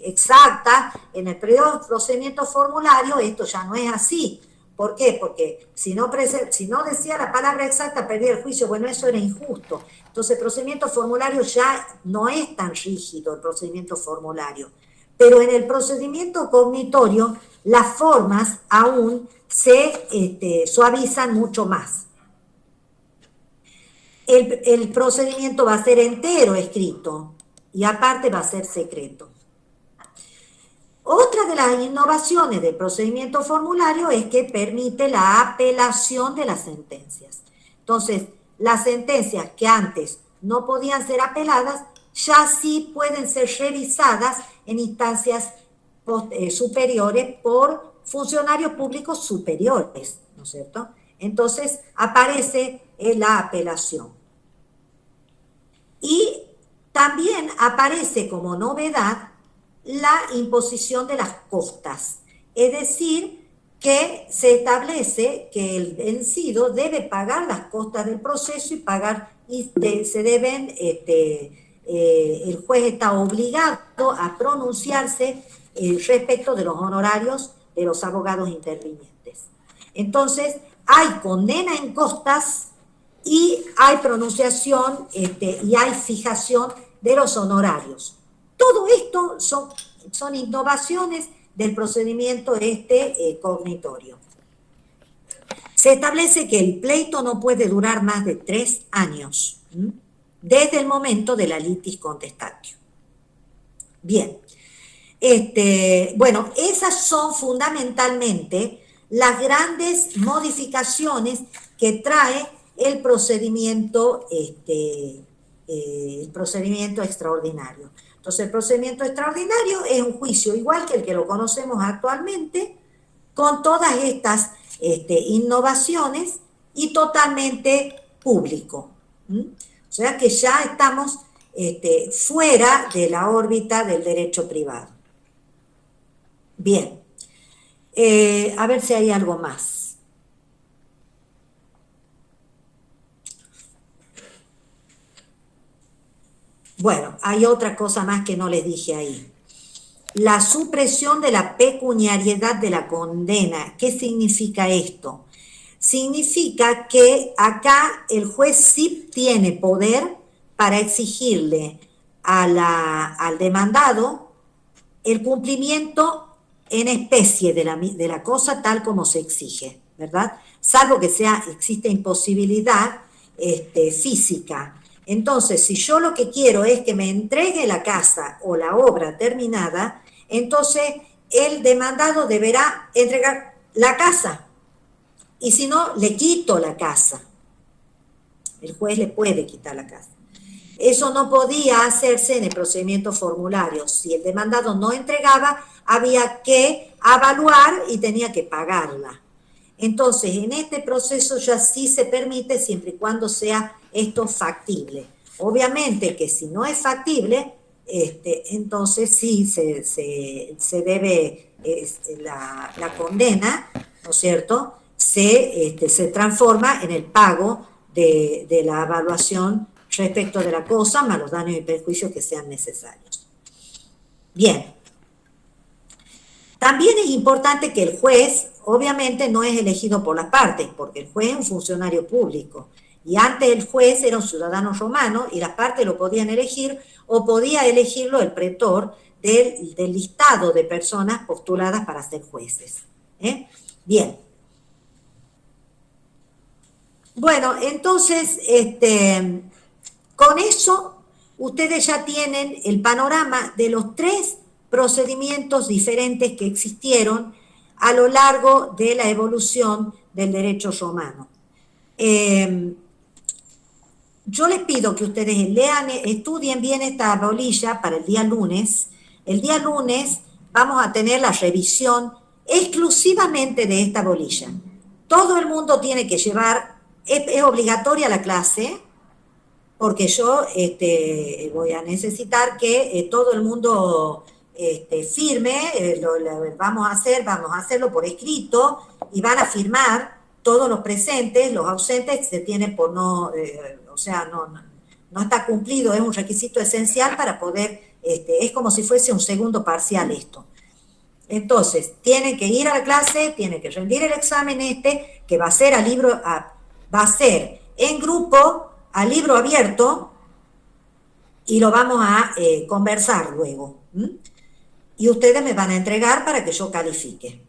exactas. En el periodo de procedimiento formulario esto ya no es así. ¿Por qué? Porque si no decía la palabra exacta, perdía el juicio. Bueno, eso era injusto. Entonces el procedimiento formulario ya no es tan rígido, el procedimiento formulario. Pero en el procedimiento cognitorio las formas aún se suavizan mucho más. El procedimiento va a ser entero escrito y aparte va a ser secreto. Otra de las innovaciones del procedimiento formulario es que permite la apelación de las sentencias. Entonces, las sentencias que antes no podían ser apeladas, ya sí pueden ser revisadas en instancias superiores por funcionarios públicos superiores, ¿no es cierto? Entonces, aparece la apelación. Y también aparece como novedad la imposición de las costas, es decir, que se establece que el vencido debe pagar las costas del proceso y se deben, el juez está obligado a pronunciarse respecto de los honorarios de los abogados intervinientes. Entonces, hay condena en costas y hay pronunciación y hay fijación de los honorarios. Todo esto son innovaciones del procedimiento cognitorio. Se establece que el pleito no puede durar más de 3 años, desde el momento de la litis contestatio. Bien, bueno, esas son fundamentalmente las grandes modificaciones que trae el procedimiento extraordinario. Entonces, el procedimiento extraordinario es un juicio igual que el que lo conocemos actualmente, con todas estas innovaciones y totalmente público. O sea que ya estamos fuera de la órbita del derecho privado. Bien, a ver si hay algo más. Bueno, hay otra cosa más que no les dije ahí. La supresión de la pecuniariedad de la condena. ¿Qué significa esto? Significa que acá el juez sí tiene poder para exigirle al demandado el cumplimiento en especie de la cosa tal como se exige, ¿verdad? Salvo que existe imposibilidad física. Entonces, si yo lo que quiero es que me entregue la casa o la obra terminada, entonces el demandado deberá entregar la casa. Y si no, le quito la casa. El juez le puede quitar la casa. Eso no podía hacerse en el procedimiento formulario. Si el demandado no entregaba, había que evaluar y tenía que pagarla. Entonces, en este proceso ya sí se permite siempre y cuando sea esto factible. Obviamente que si no es factible, entonces sí se debe, la condena, ¿no es cierto?, se transforma en el pago de la evaluación respecto de la cosa, más los daños y perjuicios que sean necesarios. Bien. También es importante que el juez, obviamente, no es elegido por las partes, porque el juez es un funcionario público. Y antes el juez era un ciudadano romano y las partes lo podían elegir o podía elegirlo el pretor del listado de personas postuladas para ser jueces. Bien. Bueno, entonces, con eso ustedes ya tienen el panorama de los 3 procedimientos diferentes que existieron a lo largo de la evolución del derecho romano. Yo les pido que ustedes estudien bien esta bolilla para el día lunes. El día lunes vamos a tener la revisión exclusivamente de esta bolilla. Todo el mundo tiene que llevar, es obligatoria la clase, porque yo voy a necesitar que todo el mundo firme, vamos a hacerlo por escrito y van a firmar todos los presentes, los ausentes se tienen por no está cumplido, es un requisito esencial para poder, es como si fuese un segundo parcial esto. Entonces, tienen que ir a la clase, tienen que rendir el examen que va a ser va a ser en grupo, a libro abierto, y lo vamos a conversar luego. Y ustedes me van a entregar para que yo califique.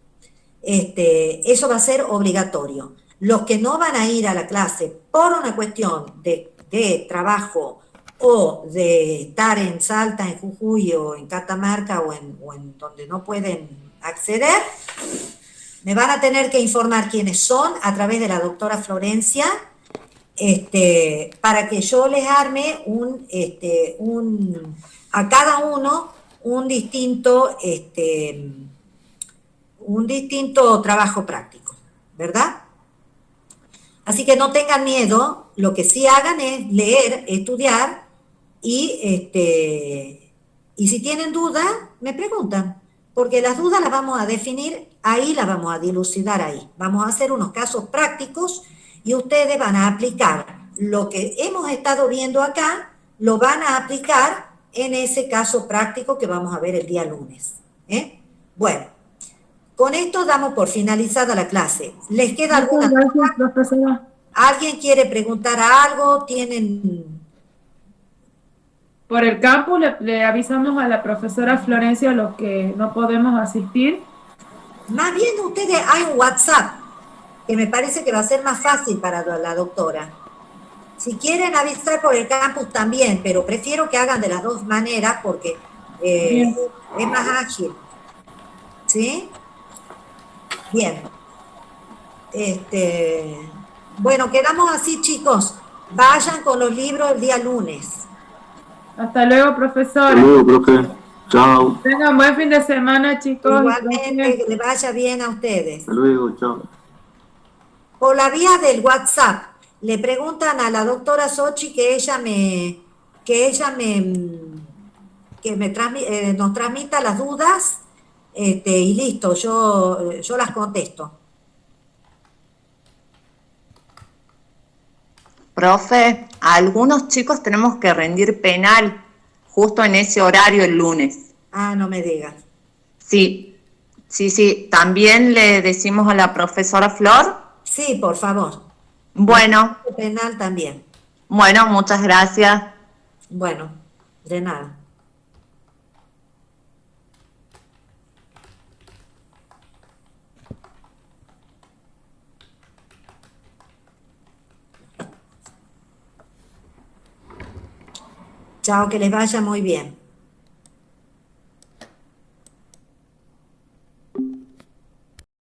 Eso va a ser obligatorio. Los que no van a ir a la clase por una cuestión de trabajo o de estar en Salta, en Jujuy o en Catamarca o en donde no pueden acceder, me van a tener que informar quiénes son a través de la doctora Florencia, para que yo les arme a cada uno un distinto trabajo práctico, ¿verdad? Así que no tengan miedo, lo que sí hagan es leer, estudiar y si tienen dudas, me preguntan, porque las dudas las vamos a definir ahí, las vamos a dilucidar ahí. Vamos a hacer unos casos prácticos y ustedes van a aplicar lo que hemos estado viendo acá, lo van a aplicar en ese caso práctico que vamos a ver el día lunes. Bueno, con esto damos por finalizada la clase. ¿Les queda alguna duda? Gracias, profesora. ¿Alguien quiere preguntar algo? ¿Tienen...? Por el campus le avisamos a la profesora Florencia los que no podemos asistir. Más bien ustedes, hay un WhatsApp, que me parece que va a ser más fácil para la doctora. Si quieren avisar por el campus también, pero prefiero que hagan de las dos maneras porque es más ágil. ¿Sí? Bien. Bueno, quedamos así, chicos. Vayan con los libros el día lunes. Hasta luego, profesora. Hasta luego, profe. Chao. Tengan buen fin de semana, chicos. Igualmente, que les vaya bien a ustedes. Hasta luego, chao. Por la vía del WhatsApp, le preguntan a la doctora Sochi nos transmita las dudas, y listo, yo las contesto. Profe, a algunos chicos tenemos que rendir penal justo en ese horario el lunes. Ah, no me digas. Sí. También le decimos a la profesora Flor. Sí, por favor. Bueno. Penal también. Bueno, muchas gracias. Bueno, De nada. Chao, que les vaya muy bien.